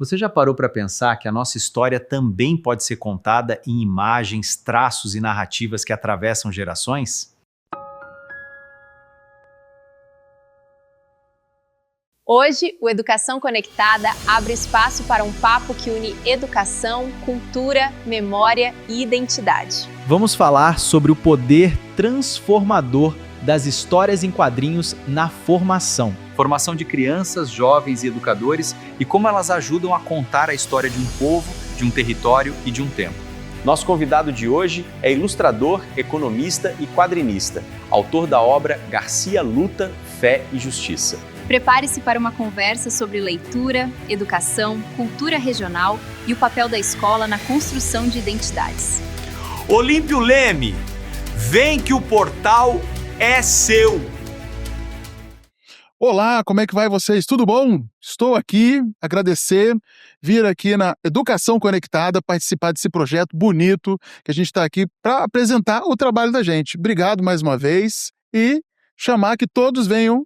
Você já parou para pensar que a nossa história também pode ser contada em imagens, traços e narrativas que atravessam gerações? Hoje, o Educação Conectada abre espaço para um papo que une educação, cultura, memória e identidade. Vamos falar sobre o poder transformador das histórias em quadrinhos na formação. Formação de crianças, jovens e educadores e como elas ajudam a contar a história de um povo, de um território e de um tempo. Nosso convidado de hoje é ilustrador, economista e quadrinista, autor da obra Garcia Luta, Fé e Justiça. Prepare-se para uma conversa sobre leitura, educação, cultura regional e o papel da escola na construção de identidades. Olímpio Leme, vem que o portal é seu! Olá, como é que vai vocês? Tudo bom? Estou aqui, vir aqui na Educação Conectada, participar desse projeto bonito que a gente está aqui para apresentar o trabalho da gente. Obrigado mais uma vez e chamar que todos venham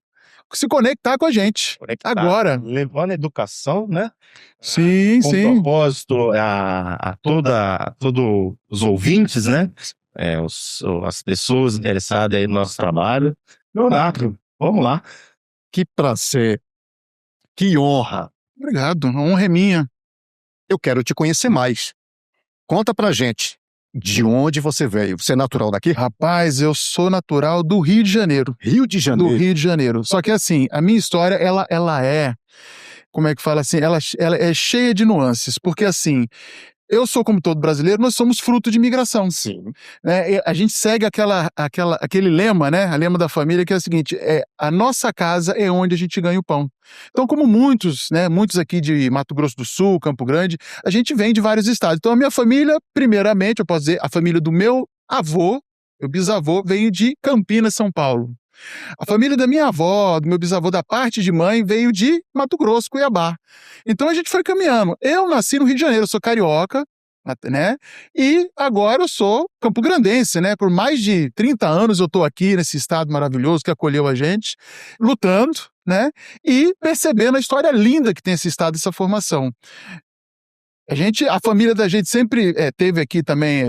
se conectar com a gente. Agora. Levando a educação, né? Sim, com sim. propósito a todos os ouvintes, né? As pessoas interessadas aí no nosso trabalho. Leonardo, vamos lá. Que prazer, que honra. Obrigado, a honra é minha. Eu quero te conhecer mais. Conta pra gente, de onde você veio? Você é natural daqui? Rapaz, eu sou natural do Rio de Janeiro. Rio de Janeiro? Do Rio de Janeiro. Só que assim, a minha história, ela é, como é que fala assim, ela é cheia de nuances, porque assim, eu sou como todo brasileiro, nós somos fruto de imigração. Sim. A gente segue aquele lema, né? A lema da família que é o seguinte, a nossa casa é onde a gente ganha o pão. Então, como muitos aqui de Mato Grosso do Sul, Campo Grande, a gente vem de vários estados. Então, a minha família, primeiramente, eu posso dizer, a família do meu avô, meu bisavô, veio de Campinas, São Paulo. A família da minha avó, do meu bisavô da parte de mãe, veio de Mato Grosso, Cuiabá. Então a gente foi caminhando. Eu nasci no Rio de Janeiro, eu sou carioca, né? E agora eu sou campograndense, né? Por mais de 30 anos eu estou aqui nesse estado maravilhoso que acolheu a gente, lutando, né? E percebendo a história linda que tem esse estado, essa formação. A família da gente sempre teve aqui também,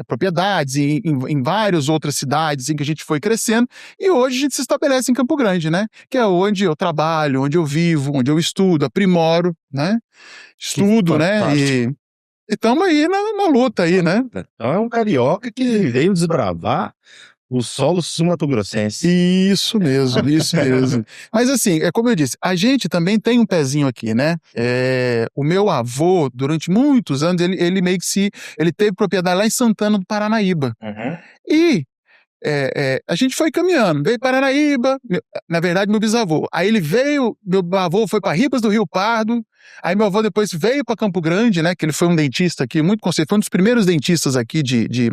propriedades em várias outras cidades em que a gente foi crescendo, e hoje a gente se estabelece em Campo Grande, né? Que é onde eu trabalho, onde eu vivo, onde eu estudo, aprimoro, né? Estudo, né? E estamos aí na luta aí, né? Então é um carioca que veio desbravar o solo sul-mato-grossense. Isso mesmo. Mas assim, como eu disse, a gente também tem um pezinho aqui, né? O meu avô, durante muitos anos, ele meio que ele teve propriedade lá em Santana do Paranaíba. Uhum. E a gente foi caminhando, veio Paranaíba, na verdade meu bisavô. Aí meu avô foi para Ribas do Rio Pardo, aí meu avô depois veio para Campo Grande, né, que ele foi um dentista aqui, muito conceituado, foi um dos primeiros dentistas aqui de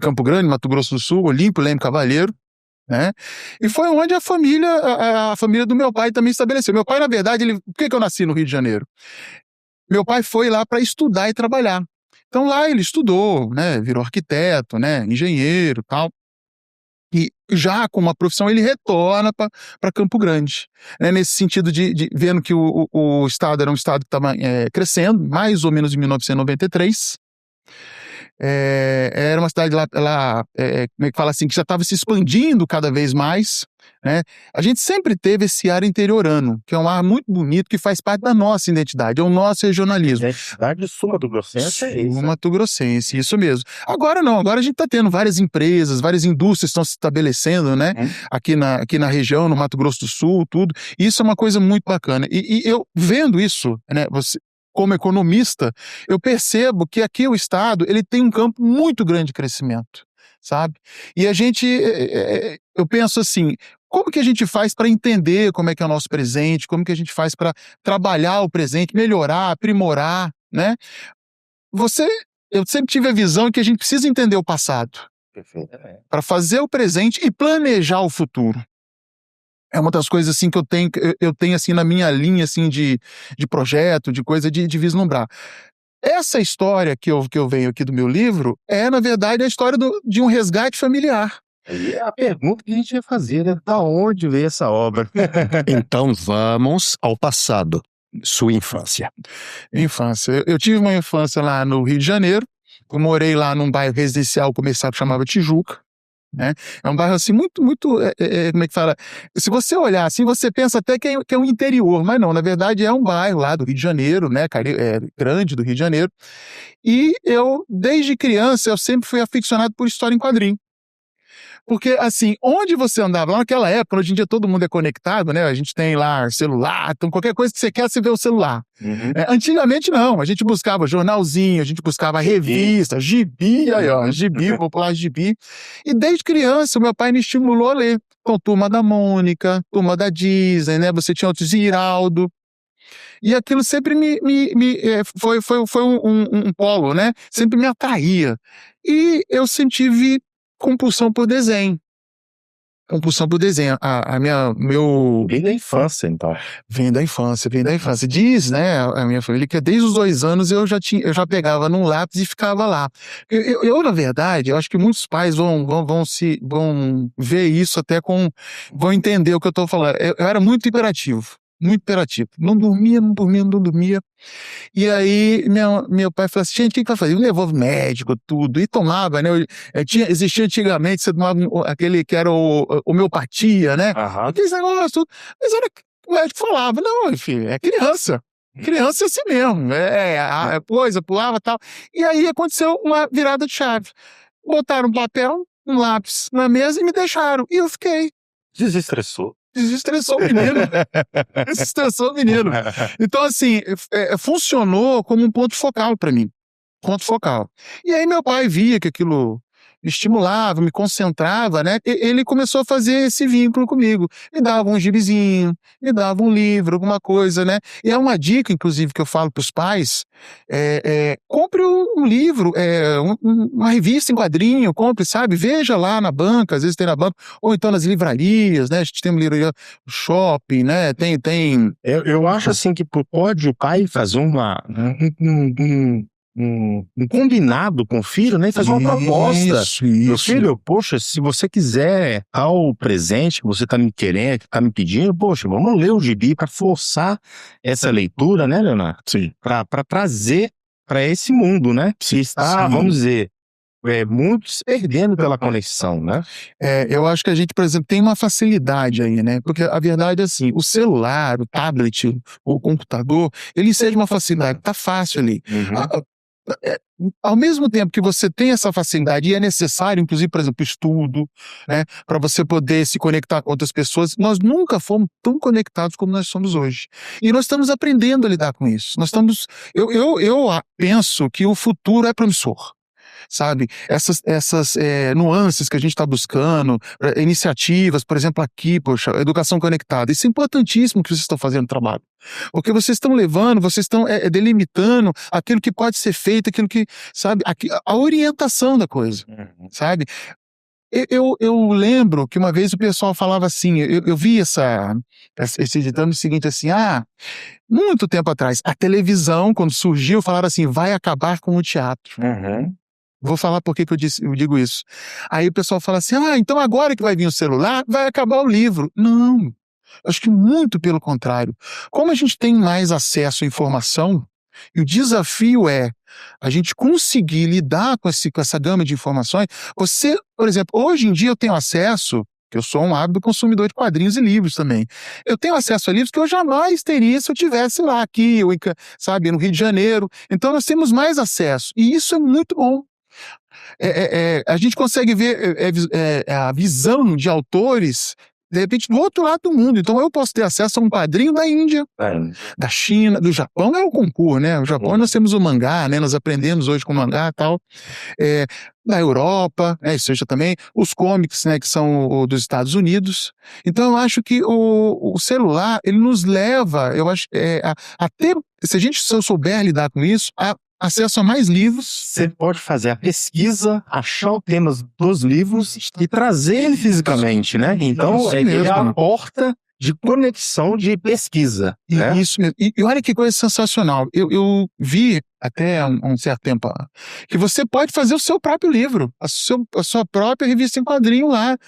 Campo Grande, Mato Grosso do Sul, Olímpio Leme Cavalheiro, né, e foi onde a família do meu pai também estabeleceu. Meu pai, na verdade, por que eu nasci no Rio de Janeiro? Meu pai foi lá para estudar e trabalhar. Então lá ele estudou, né, virou arquiteto, né, engenheiro e tal. E já com uma profissão ele retorna para Campo Grande, né? Nesse sentido de vendo que o estado era um estado que estava crescendo, mais ou menos em 1993. Era uma cidade lá como é que fala assim, que já estava se expandindo cada vez mais, né? A gente sempre teve esse ar interiorano, que é um ar muito bonito, que faz parte da nossa identidade, é o nosso regionalismo. Identidade sul-mato-grossense é isso. Sul-mato-grossense, isso mesmo. Agora não, agora a gente está tendo várias empresas, várias indústrias estão se estabelecendo, né? Aqui na região, no Mato Grosso do Sul, tudo. Isso é uma coisa muito bacana. E eu vendo isso, né? Como economista, eu percebo que aqui o estado ele tem um campo muito grande de crescimento, sabe? E eu penso assim, como que a gente faz para entender como é que é o nosso presente, como que a gente faz para trabalhar o presente, melhorar, aprimorar, né? Eu sempre tive a visão que a gente precisa entender o passado para fazer o presente e planejar o futuro. É uma das coisas assim que eu tenho assim na minha linha assim de projeto, de coisa de vislumbrar. Essa história que eu venho aqui do meu livro na verdade, a história de um resgate familiar. E é a pergunta que a gente ia fazer, né? Da onde veio essa obra? Então vamos ao passado. sua infância? Infância. Eu tive uma infância lá no Rio de Janeiro. Eu morei lá num bairro residencial comercial que chamava Tijuca, né? É um bairro assim muito, como é que fala? Se você olhar assim, você pensa até que é um interior, mas não, na verdade é um bairro lá do Rio de Janeiro, né? Grande do Rio de Janeiro. E eu, desde criança, eu sempre fui aficionado por história em quadrinho. Porque, assim, onde você andava, lá naquela época, hoje em dia todo mundo é conectado, né? A gente tem lá celular, então qualquer coisa que você quer, você vê o celular. Antigamente não, a gente buscava jornalzinho, a gente buscava revista, gibi, aí ó, gibi, popular gibi. E desde criança, o meu pai me estimulou a ler. Então, Turma da Mônica, Turma da Disney, né? Você tinha outros, Ziraldo. E aquilo sempre foi um polo, né? Sempre me atraía. E eu tive compulsão por desenho. Vem da infância, então. Vem da infância. Diz, né, a minha família que desde os 2 anos eu já pegava num lápis e ficava lá. Na verdade, eu acho que muitos pais vão ver isso vão entender o que eu tô falando. Eu era muito hiperativo. Não dormia. E aí, meu pai falou assim, gente, o que vai fazer? Eu levou médico, tudo, e tomava, né? Existia antigamente, você tomava aquele que era homeopatia, né? Aqueles negócios, tudo. Mas o médico falava, não, filho, é criança. Criança é assim mesmo. Coisa, pulava e tal. E aí aconteceu uma virada de chave. Botaram um papel, um lápis na mesa e me deixaram. E eu fiquei. Desestressou o menino. Então, assim, funcionou como um ponto focal para mim. E aí meu pai via que aquilo me estimulava, me concentrava, né? Ele começou a fazer esse vínculo comigo. Me dava um gibizinho, me dava um livro, alguma coisa, né? E é uma dica, inclusive, que eu falo para os pais, compre um livro, uma revista em quadrinho, compre, sabe? Veja lá na banca, às vezes tem na banca, ou então nas livrarias, né? A gente tem um livro aí, no shopping, né? Tem... Eu acho assim que pode o pai fazer um combinado com o filho, né? E fazer uma proposta. Meu filho, poxa, se você quiser tal presente que você tá me querendo, que tá me pedindo, poxa, vamos ler o gibi para forçar essa leitura, né, Leonardo? Sim. Para trazer para esse mundo, né? Que está, vamos dizer, muitos se perdendo pela conexão, né? Eu acho que a gente, por exemplo, tem uma facilidade aí, né? Porque a verdade é assim, o celular, o tablet, o computador, ele seja uma facilidade, tá fácil ali. Ao mesmo tempo que você tem essa facilidade, e é necessário, inclusive, por exemplo, estudo, né, para você poder se conectar com outras pessoas, nós nunca fomos tão conectados como nós somos hoje. E nós estamos aprendendo a lidar com isso. Eu penso que o futuro é promissor. Sabe? Essas nuances que a gente está buscando, iniciativas, por exemplo, aqui, poxa, educação conectada. Isso é importantíssimo que vocês estão fazendo no trabalho. Porque vocês estão levando, vocês estão delimitando aquilo que pode ser feito, aquilo que, sabe, a orientação da coisa, sabe? Eu lembro que uma vez o pessoal falava assim, eu vi esse ditado seguinte assim, muito tempo atrás, a televisão, quando surgiu, falaram assim, vai acabar com o teatro. Vou falar por que eu digo isso. Aí o pessoal fala assim, então agora que vai vir o celular, vai acabar o livro. Não, acho que muito pelo contrário. Como a gente tem mais acesso à informação, e o desafio é a gente conseguir lidar com essa gama de informações. Você, por exemplo, hoje em dia eu tenho acesso, que eu sou um ávido consumidor de quadrinhos e livros também. Eu tenho acesso a livros que eu jamais teria se eu estivesse lá, aqui, sabe, no Rio de Janeiro. Então nós temos mais acesso, e isso é muito bom. A gente consegue ver a visão de autores, de repente, do outro lado do mundo. Então eu posso ter acesso a um quadrinho da Índia, da China, do Japão é o concurso, né? O Japão nós temos o mangá, né? Nós aprendemos hoje com o mangá e tal. Da Europa, né? Isso seja também os comics, né? Que são dos Estados Unidos. Então eu acho que o celular, ele nos leva, eu acho, a ter, se eu souber lidar com isso, acesso a mais livros. Você pode fazer a pesquisa, achar o tema dos livros e trazer ele fisicamente, né? Então, ele é a porta de conexão de pesquisa. Né? Isso mesmo. E olha que coisa sensacional. Eu vi até um certo tempo que você pode fazer o seu próprio livro, a sua própria revista em quadrinho lá.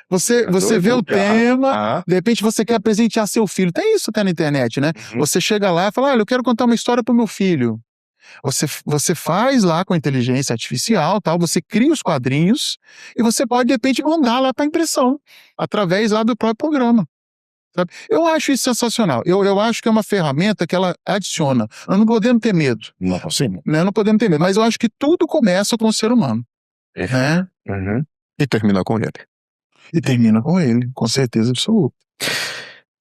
Você vê o tema, de repente você quer presentear seu filho. Tem isso até na internet, né? Você chega lá e fala, olha, eu quero contar uma história pro meu filho. Você faz lá com a inteligência artificial, tal, você cria os quadrinhos e você pode, de repente, mandar lá para impressão, através lá do próprio programa. Sabe? Eu acho isso sensacional. Eu acho que é uma ferramenta que ela adiciona. Nós não podemos ter medo. Não, sim. Né? Não podemos ter medo. Mas eu acho que tudo começa com o ser humano. Né? E termina com ele. E termina com ele, com certeza absoluta.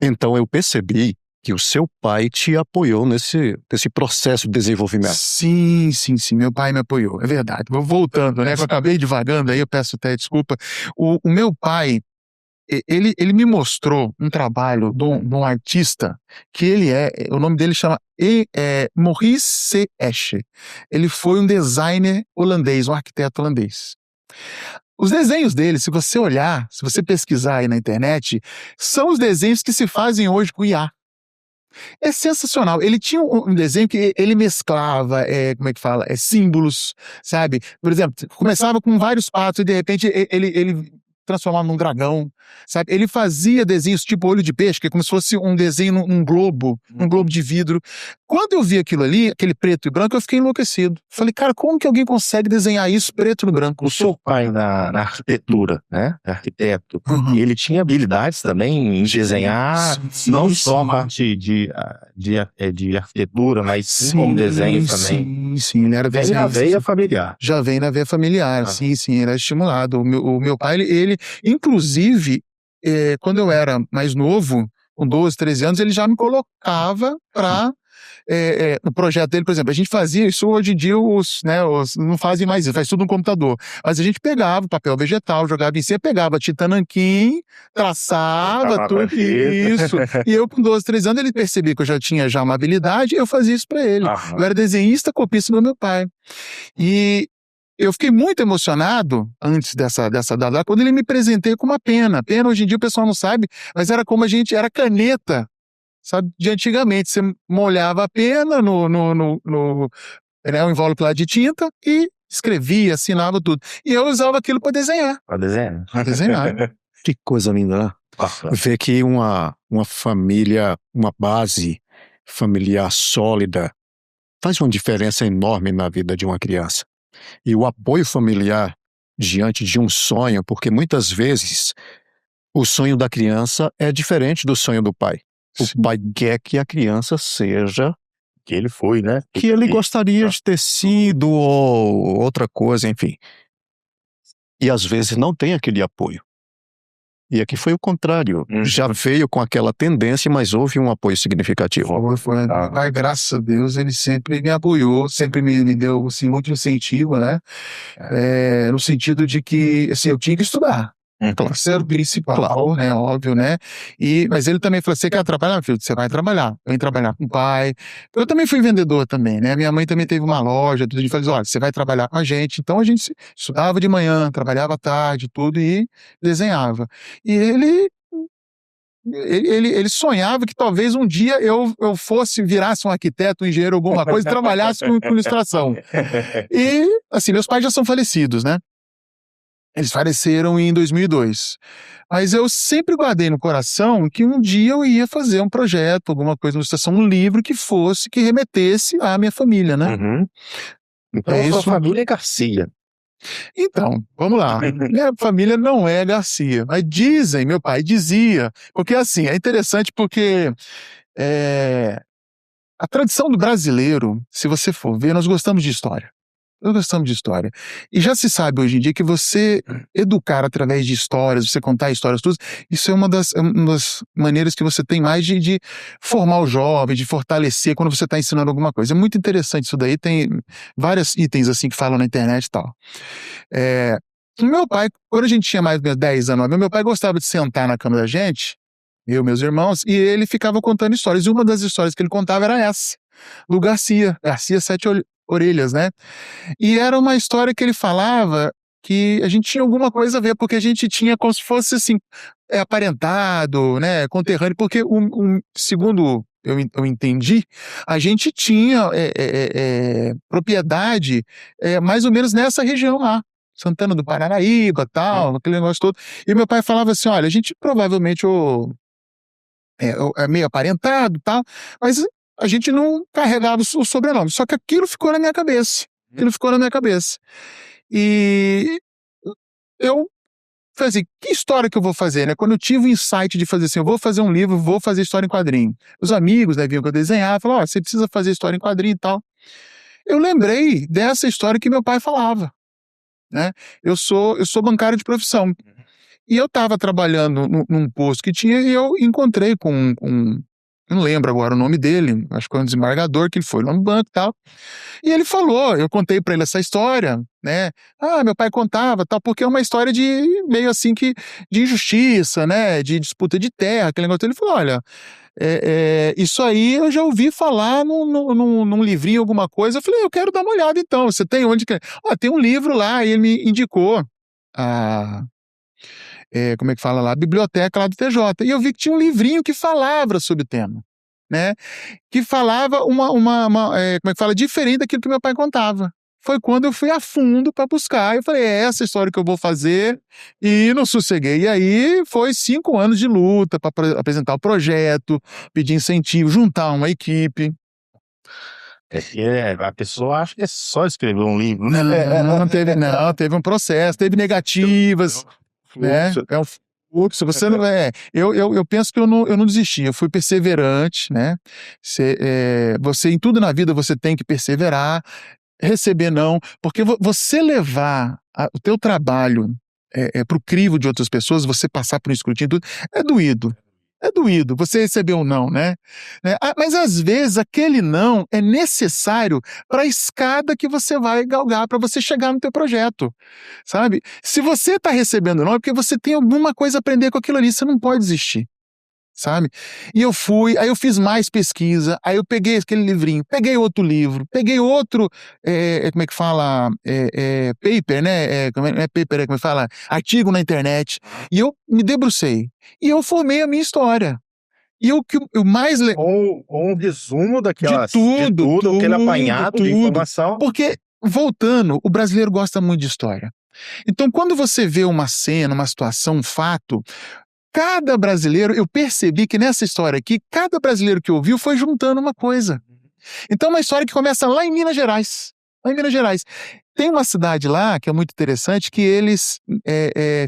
Então eu percebi que o seu pai te apoiou nesse processo de desenvolvimento. Sim, meu pai me apoiou, é verdade. Vou voltando, né? Eu acabei divagando aí, eu peço até desculpa. O meu pai, ele me mostrou um trabalho de um artista que o nome dele chama Maurice C. Escher. Ele foi um designer holandês, um arquiteto holandês. Os desenhos dele, se você olhar, se você pesquisar aí na internet, são os desenhos que se fazem hoje com IA. É sensacional. Ele tinha um desenho que ele mesclava, como é que fala? Símbolos, sabe? Por exemplo, começava com vários patos e de repente ele transformava num dragão, sabe? Ele fazia desenhos tipo olho de peixe, que é como se fosse um desenho num globo, um globo de vidro. Quando eu vi aquilo ali, aquele preto e branco, eu fiquei enlouquecido. Falei, cara, como que alguém consegue desenhar isso preto no branco? O seu pai na arquitetura, né? Arquiteto, ele tinha habilidades também em desenhar, não só a parte de arquitetura, mas como desenho também. Sim, ele era desenhista. Na veia familiar. Já vem na veia familiar, sim, ele era estimulado. O meu pai, ele inclusive, quando eu era mais novo, com 12, 13 anos, ele já me colocava para no projeto dele, por exemplo, a gente fazia isso hoje em dia, não fazem mais isso, faz tudo no computador. Mas a gente pegava papel vegetal, jogava em cima, pegava tinta nanquim, traçava tudo isso. E eu, com 12, 13 anos, ele percebia que eu já tinha uma habilidade, eu fazia isso para ele. Eu era desenhista, copista do meu pai. E eu fiquei muito emocionado antes dessa data, quando ele me presenteou com uma pena. Pena, hoje em dia o pessoal não sabe, mas era como era caneta, sabe? De antigamente, você molhava a pena no envelope lá de tinta e escrevia, assinava tudo. E eu usava aquilo para desenhar. Para desenhar? Para desenhar. Que coisa linda, né? Ver que uma família, uma base familiar sólida faz uma diferença enorme na vida de uma criança. E o apoio familiar diante de um sonho, porque muitas vezes o sonho da criança é diferente do sonho do pai. O pai quer que a criança seja que ele foi, né? Que ele gostaria de ter sido ou outra coisa, enfim. E às vezes não tem aquele apoio. E aqui foi o contrário. Já veio com aquela tendência, mas houve um apoio significativo. Mas, graças a Deus, ele sempre me apoiou, sempre me deu assim, muito incentivo, né? No sentido de que assim, eu tinha que estudar. Isso era o principal, né? Óbvio, né? Mas ele também falou, você quer trabalhar, filho? Você vai trabalhar. Vem trabalhar com o pai. Eu também fui vendedor também, né? Minha mãe também teve uma loja, tudo. A gente falou, olha, você vai trabalhar com a gente. Então a gente estudava de manhã, trabalhava à tarde, tudo, e desenhava. E ele sonhava que talvez um dia eu virasse um arquiteto, um engenheiro, alguma coisa, e trabalhasse com ilustração. E, assim, meus pais já são falecidos, né? Eles faleceram em 2002. Mas eu sempre guardei no coração que um dia eu ia fazer um projeto, alguma coisa, uma ilustração, um livro que remetesse à minha família, né? Então, a sua família é Garcia. Então, vamos lá. Minha família não é Garcia, mas meu pai dizia, porque assim, é interessante porque a tradição do brasileiro, se você for ver, nós gostamos de história. Nós gostamos de história. E já se sabe hoje em dia que você educar através de histórias, você contar histórias, tudo, isso é uma das maneiras que você tem mais de formar o jovem, de fortalecer quando você está ensinando alguma coisa. É muito interessante isso daí, tem vários itens assim que falam na internet e tal. Meu pai, quando a gente tinha mais ou menos 10 anos, meu pai gostava de sentar na cama da gente, eu e meus irmãos, e ele ficava contando histórias. E uma das histórias que ele contava era essa, do Garcia Sete Orelhas, né? E era uma história que ele falava que a gente tinha alguma coisa a ver, porque a gente tinha como se fosse assim, aparentado, né, conterrâneo, porque segundo eu entendi, a gente tinha propriedade mais ou menos nessa região lá. Santana do Paranaíba, tal, aquele negócio todo. E meu pai falava assim, olha, a gente provavelmente é meio aparentado, tal, mas a gente não carregava o sobrenome. Só que aquilo ficou na minha cabeça. E eu falei assim, que história que eu vou fazer, né? Quando eu tive o insight de fazer assim, eu vou fazer um livro, vou fazer história em quadrinho. Os amigos, né, vinham que eu desenhava, falaram, ó, você precisa fazer história em quadrinho e tal. Eu lembrei dessa história que meu pai falava, né? Eu sou bancário de profissão. E eu estava trabalhando num posto que tinha e eu encontrei com não lembro agora o nome dele, acho que é um desembargador, que ele foi lá no banco e tal. E ele falou, eu contei para ele essa história, né? Meu pai contava, tal, porque é uma história de meio assim que de injustiça, né? De disputa de terra, aquele negócio. Ele falou, olha, isso aí eu já ouvi falar num livrinho, alguma coisa. Eu falei, eu quero dar uma olhada então. Você tem onde que? Tem um livro lá, e ele me indicou como é que fala lá? A biblioteca lá do TJ. E eu vi que tinha um livrinho que falava sobre o tema, né? Que falava como é que fala? Diferente daquilo que meu pai contava. Foi quando eu fui a fundo para buscar. Eu falei, é essa história que eu vou fazer, e não sosseguei. E aí foi 5 anos de luta para apresentar o projeto, pedir incentivo, juntar uma equipe. A pessoa acha que é só escrever um livro, né? Não, teve um processo, teve negativas, né? É um fluxo. Você não eu penso que eu não desisti, eu fui perseverante, né? Você em tudo na vida você tem que perseverar, receber não, porque você levar o teu trabalho pro crivo de outras pessoas, você passar por um escrutínio, tudo, é doído. É doído, você receber um não, né? Mas às vezes aquele não é necessário para a escada que você vai galgar para você chegar no teu projeto, sabe? Se você está recebendo não, é porque você tem alguma coisa a aprender com aquilo ali, você não pode desistir, sabe? E aí eu fiz mais pesquisa, aí eu peguei aquele livrinho, peguei outro livro, peguei outro, como é que fala? Paper, né? Como é paper, como é que fala? Artigo na internet. E eu me debrucei. E eu formei a minha história. E o que eu mais... Um resumo daquelas... De tudo, aquele apanhado de informação. Porque, voltando, o brasileiro gosta muito de história. Então, quando você vê uma cena, uma situação, um fato... Cada brasileiro, eu percebi que nessa história aqui, cada brasileiro que ouviu foi juntando uma coisa. Então, uma história que começa lá em Minas Gerais. Tem uma cidade lá, que é muito interessante, que eles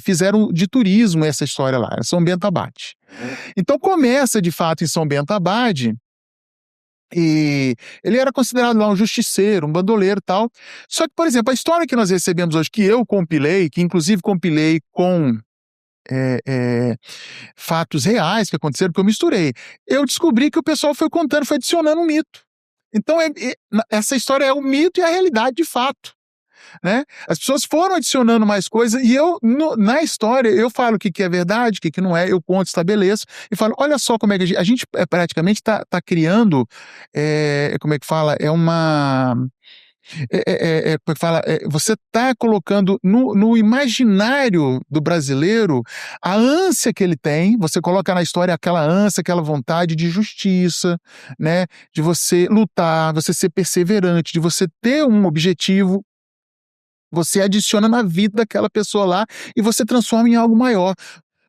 fizeram de turismo essa história lá, São Bento Abade. Então, começa, de fato, em São Bento Abade, e ele era considerado lá um justiceiro, um bandoleiro e tal. Só que, por exemplo, a história que nós recebemos hoje, que eu compilei, que inclusive compilei com... fatos reais que aconteceram, porque eu misturei. Eu descobri que o pessoal foi contando, foi adicionando um mito. Então, essa história é o mito e a realidade de fato, né? As pessoas foram adicionando mais coisas e na história eu falo o que é verdade, o que não é, eu conto, estabeleço e falo, olha só como é que a gente praticamente tá criando, como é que fala? Como é que fala? Você está colocando no imaginário do brasileiro a ânsia que ele tem, você coloca na história aquela ânsia, aquela vontade de justiça, né? De você lutar, você ser perseverante, de você ter um objetivo, você adiciona na vida daquela pessoa lá e você transforma em algo maior.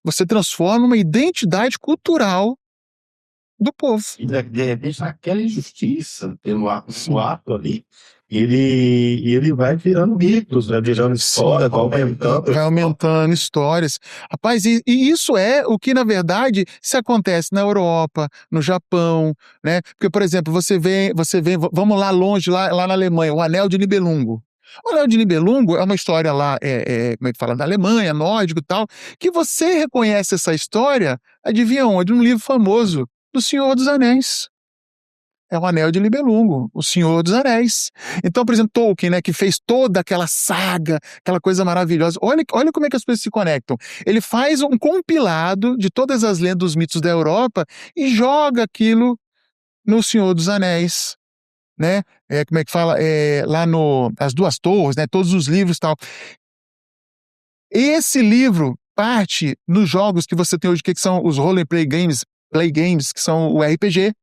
Você transforma uma identidade cultural do povo. E de repente, aquela injustiça, pelo ato ali, ele vai virando mitos, vai virando história, vai aumentando histórias. Rapaz, e isso é o que, na verdade, se acontece na Europa, no Japão, né? Porque, por exemplo, você vem, vamos lá longe, lá na Alemanha, o Anel de Nibelungo. O Anel de Nibelungo é uma história lá, como é que fala, da Alemanha, nórdico e tal, que você reconhece essa história, adivinha onde? Num livro famoso, do Senhor dos Anéis. É o Anel de Nibelungo, o Senhor dos Anéis. Então, por exemplo, Tolkien, né, que fez toda aquela saga, aquela coisa maravilhosa. Olha como é que as coisas se conectam. Ele faz um compilado de todas as lendas dos mitos da Europa e joga aquilo no Senhor dos Anéis, né? Como é que fala? Lá no As Duas Torres, né? Todos os livros e tal. Esse livro parte nos jogos que você tem hoje, que são os roleplay games, que são o RPG.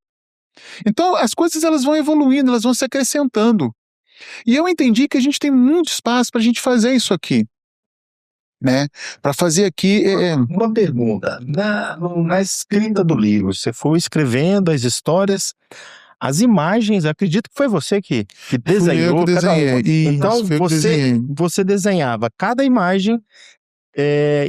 Então, as coisas elas vão evoluindo, elas vão se acrescentando. E eu entendi que a gente tem muito espaço para a gente fazer isso aqui, né? Para fazer aqui. Uma pergunta: na escrita do livro, você foi escrevendo as histórias, as imagens, acredito que foi você que Fui eu desenhou que cada uma. desenhei. Então Isso, foi eu que desenhei. você desenhava cada imagem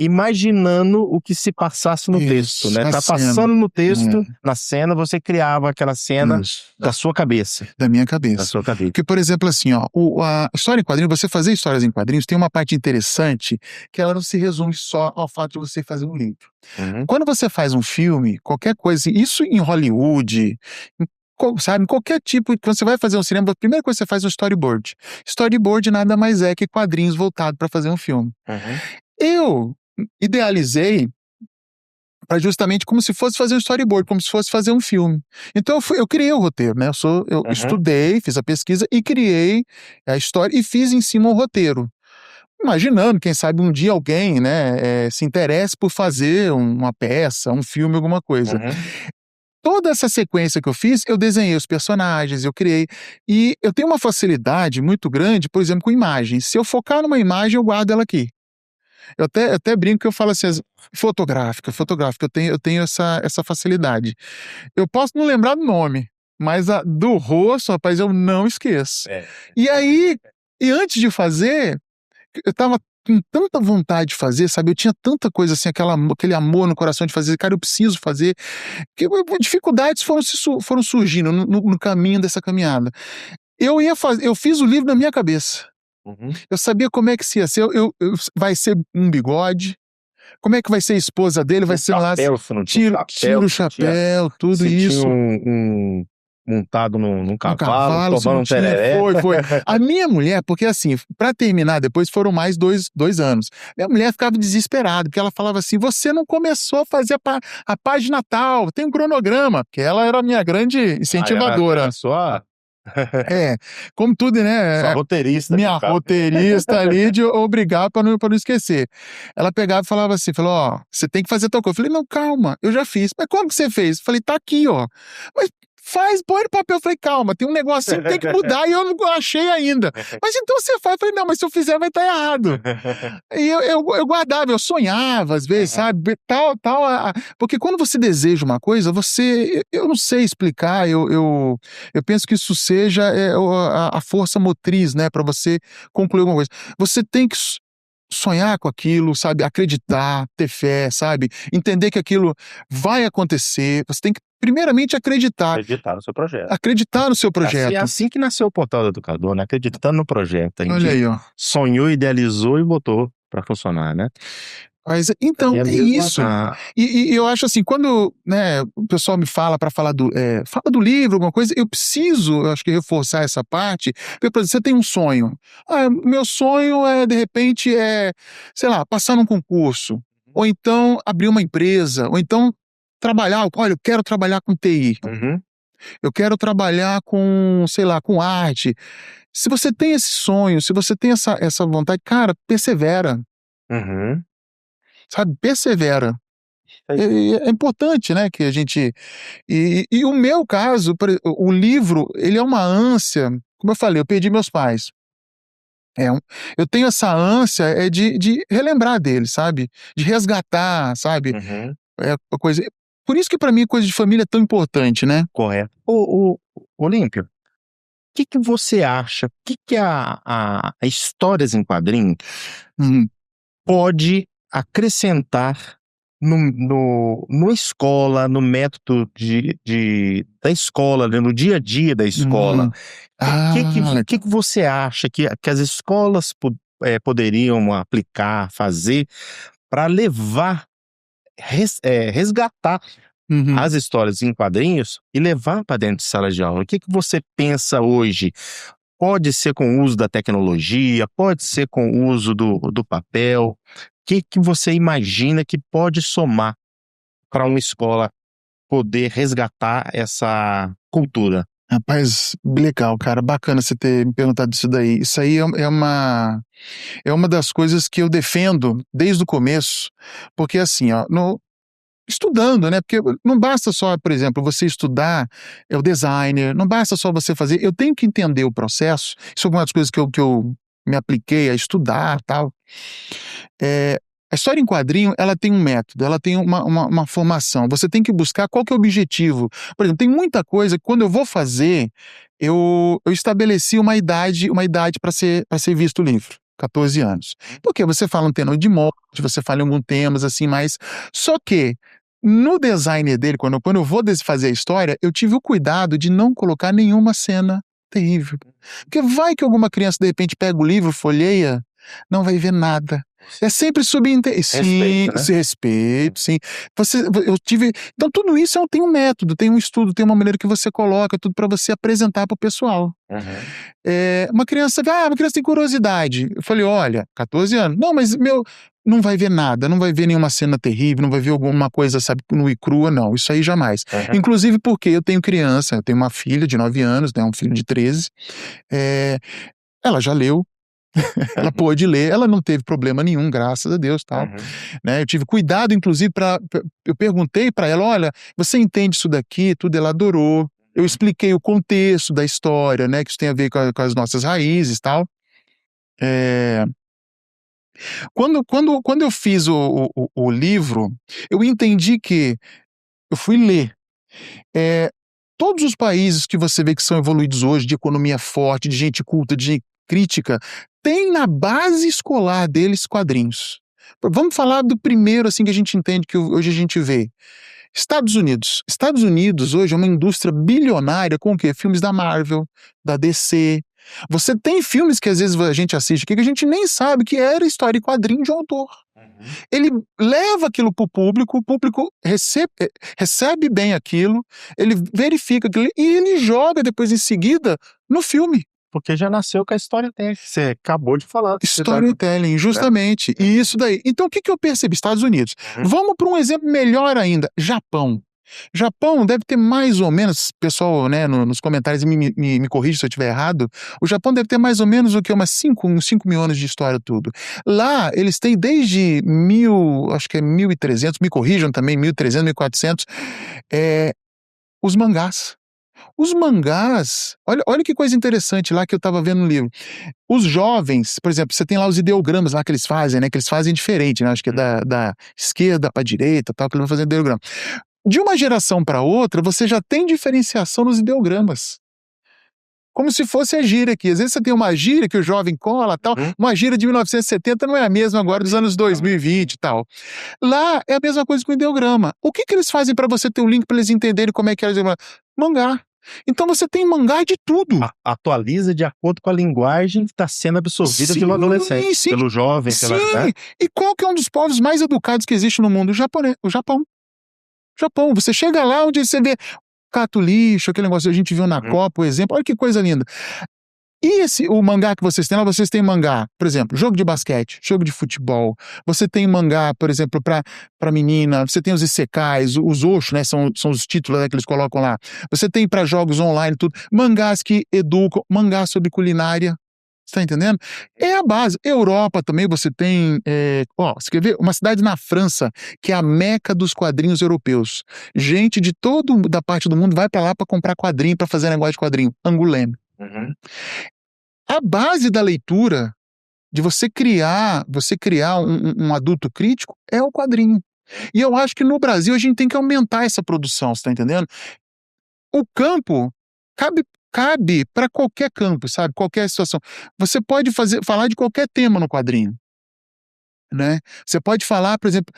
imaginando o que se passasse no texto, Isso, né? a Tá cena. passando no texto, na cena, você criava aquela cena Isso, da sua cabeça. da minha Da cabeça. sua cabeça. Porque, por exemplo, assim, ó, a história em quadrinhos, você fazer histórias em quadrinhos tem uma parte interessante que ela não se resume só ao fato de você fazer um livro. Uhum. Quando você faz um filme, qualquer coisa, isso em Hollywood, sabe, em qualquer tipo, quando você vai fazer um cinema, a primeira coisa que você faz é um storyboard. Storyboard nada mais é que quadrinhos voltados para fazer um filme. Uhum. Eu idealizei para justamente como se fosse fazer um storyboard, como se fosse fazer um filme. Então eu criei o roteiro, né? Eu estudei, fiz a pesquisa e criei a história e fiz em cima o roteiro. Imaginando, quem sabe um dia alguém, né, se interesse por fazer uma peça, um filme, alguma coisa. Uhum. Toda essa sequência que eu fiz, eu desenhei os personagens, eu criei. E eu tenho uma facilidade muito grande, por exemplo, com imagens. Se eu focar numa imagem, eu guardo ela aqui. Eu até brinco que eu falo assim, fotográfica, eu tenho essa facilidade. Eu posso não lembrar do nome, mas a do rosto, rapaz, eu não esqueço. E aí, antes de fazer, eu tava com tanta vontade de fazer, sabe? Eu tinha tanta coisa assim, aquele amor no coração de fazer, cara, eu preciso fazer, que dificuldades foram surgindo no caminho dessa caminhada. Eu fiz o livro na minha cabeça. Uhum. Eu sabia como é que se ia ser, vai ser um bigode, como é que vai ser a esposa dele, vai ser lá, Chapéu, se não tinha tira o chapéu, tudo Você isso. tinha montado num Um cavalo, se tomando não um tinha, tereré. foi. A minha mulher, porque assim, pra terminar depois foram mais dois anos. Minha mulher ficava desesperada, porque ela falava assim, você não começou a fazer a página tal, tem um cronograma, porque ela era a minha grande incentivadora. Era sua Como tudo, né? roteirista. Minha roteirista ali de obrigar pra não esquecer. Ela pegava e falava assim, ó, você tem que fazer tal coisa. Eu falei, não, calma, eu já fiz. Mas como que você fez? Eu falei, tá aqui, ó. Mas põe no papel. Eu falei, calma, tem um negocinho que tem que mudar e eu não achei ainda. Mas então você faz. Eu falei, não, mas se eu fizer vai estar errado. E eu guardava, eu sonhava às vezes, sabe? Tal. Porque quando você deseja uma coisa, eu não sei explicar, eu penso que isso seja a força motriz, né, para você concluir alguma coisa. Você tem que sonhar com aquilo, sabe? Acreditar, ter fé, sabe? Entender que aquilo vai acontecer. Você tem que, primeiramente, acreditar. Acreditar no seu projeto. Acreditar no seu projeto. É assim que nasceu o Portal do Educador, né? Acreditando no projeto. A gente Olha aí, ó. sonhou, idealizou e botou pra funcionar, né? Mas, então, é isso. E eu acho assim, quando, né, o pessoal me fala para falar fala do livro, alguma coisa, eu acho que reforçar essa parte, porque, por exemplo, você tem um sonho. Meu sonho de repente, sei lá, passar num concurso, ou então abrir uma empresa, ou então trabalhar, olha, eu quero trabalhar com TI. Uhum. Eu quero trabalhar com, sei lá, com arte. Se você tem esse sonho, se você tem essa vontade, cara, persevera. Uhum. Sabe, persevera. É importante, né, que a gente... E o meu caso, o livro, ele é uma ânsia, como eu falei, eu perdi meus pais. Eu tenho essa ânsia de relembrar deles, sabe? De resgatar, sabe? Uhum. Coisa... Por isso que pra mim coisa de família é tão importante, né? Correto. Olímpio, o que você acha? O que a Histórias em Quadrinhos pode acrescentar no escola, no método da escola, né, no dia a dia da escola? O que você acha que as escolas poderiam aplicar, fazer para levar, resgatar as histórias em quadrinhos e levar para dentro de sala de aula? O que você pensa hoje? Pode ser com o uso da tecnologia, pode ser com o uso do papel. O que você imagina que pode somar para uma escola poder resgatar essa cultura? Rapaz, legal, cara, bacana você ter me perguntado isso daí. Isso aí é uma das coisas que eu defendo desde o começo, porque assim, ó, estudando, né? Porque não basta só, por exemplo, você estudar o designer, não basta só você fazer. Eu tenho que entender o processo. Isso é uma das coisas que eu me apliquei a estudar, tal. A história em quadrinho, ela tem um método, ela tem uma formação. Você tem que buscar qual que é o objetivo. Por exemplo, tem muita coisa que quando eu vou fazer, eu estabeleci uma idade para ser visto o livro. 14 anos. Porque você fala um tema de morte, você fala em alguns temas assim, mas só que no design dele, quando eu vou fazer a história, eu tive o cuidado de não colocar nenhuma cena terrível. Porque vai que alguma criança de repente pega o livro, folheia, não vai ver nada. É sempre subentendido. Sim, respeito, sim. Então, tudo isso tem um método, tem um estudo, tem uma maneira que você coloca, tudo para você apresentar para o pessoal. Uma criança tem curiosidade. Eu falei, olha, 14 anos. Não, mas não vai ver nada, não vai ver nenhuma cena terrível, não vai ver alguma coisa, sabe, nua e crua, não. Isso aí jamais. Inclusive porque eu tenho criança, eu tenho uma filha de 9 anos, né, um filho de 13. Ela já leu. Ela pôde ler, ela não teve problema nenhum, graças a Deus, tal. Né? Eu tive cuidado, inclusive, eu perguntei para ela, olha, você entende isso daqui, tudo, ela adorou. Eu expliquei o contexto da história, né, que isso tem a ver com as nossas raízes, tal. Quando eu fiz o livro, eu entendi que eu fui ler. Todos os países que você vê que são evoluídos hoje, de economia forte, de gente culta, de gente crítica, tem na base escolar deles quadrinhos. Vamos falar do primeiro, assim, que a gente entende, que hoje a gente vê. Estados Unidos. Estados Unidos hoje é uma indústria bilionária com o quê? Filmes da Marvel, da DC. Você tem filmes que às vezes a gente assiste aqui que a gente nem sabe que era história e quadrinho de um autor. Ele leva aquilo para o público recebe bem aquilo, ele verifica aquilo e ele joga depois em seguida no filme. Porque já nasceu com a storytelling, você acabou de falar. Storytelling, justamente. E isso daí. Então, o que eu percebi? Estados Unidos. Vamos para um exemplo melhor ainda. Japão. Japão deve ter mais ou menos, pessoal, né, nos comentários me corrija se eu estiver errado, o Japão deve ter mais ou menos o que? Uns 5 mil anos de história, tudo. Lá, eles têm desde acho que é 1300, me corrijam também, 1300, 1400, os mangás. Os mangás, olha que coisa interessante lá que eu estava vendo no livro. Os jovens, por exemplo, você tem lá os ideogramas lá que eles fazem, né? Que eles fazem diferente, né? Acho que é da esquerda para a direita, tal, que eles vão fazer ideograma. De uma geração para outra, você já tem diferenciação nos ideogramas. Como se fosse a gíria aqui. Às vezes você tem uma gíria que o jovem cola, tal. Uma gíria de 1970 não é a mesma agora dos anos 2020 e tal. Lá é a mesma coisa com o ideograma. O que eles fazem para você ter um link para eles entenderem como é que é o ideograma? Mangá. Então você tem mangá de tudo. Atualiza de acordo com a linguagem que está sendo absorvida pelo adolescente, pelo jovem. Né? E qual que é um dos povos mais educados que existe no mundo? O Japão. Você chega lá onde você vê cato lixo, aquele negócio que a gente viu na Copa, por exemplo. Olha que coisa linda. E o mangá que vocês têm lá, vocês têm mangá, por exemplo, jogo de basquete, jogo de futebol. Você tem mangá, por exemplo, para menina. Você tem os isekais, os osho, né? São os títulos, né, que eles colocam lá. Você tem para jogos online, tudo. Mangás que educam, mangá sobre culinária. Você tá entendendo? É a base. Europa também você tem, você quer ver? Uma cidade na França, que é a meca dos quadrinhos europeus. Gente de da parte do mundo vai para lá para comprar quadrinho, para fazer negócio de quadrinho. Angoulême. A base da leitura, de você criar um adulto crítico, é o quadrinho. E eu acho que no Brasil a gente tem que aumentar essa produção, você tá entendendo? O campo cabe para qualquer campo, sabe? Qualquer situação. Você pode falar de qualquer tema no quadrinho. Né? Você pode falar, por exemplo,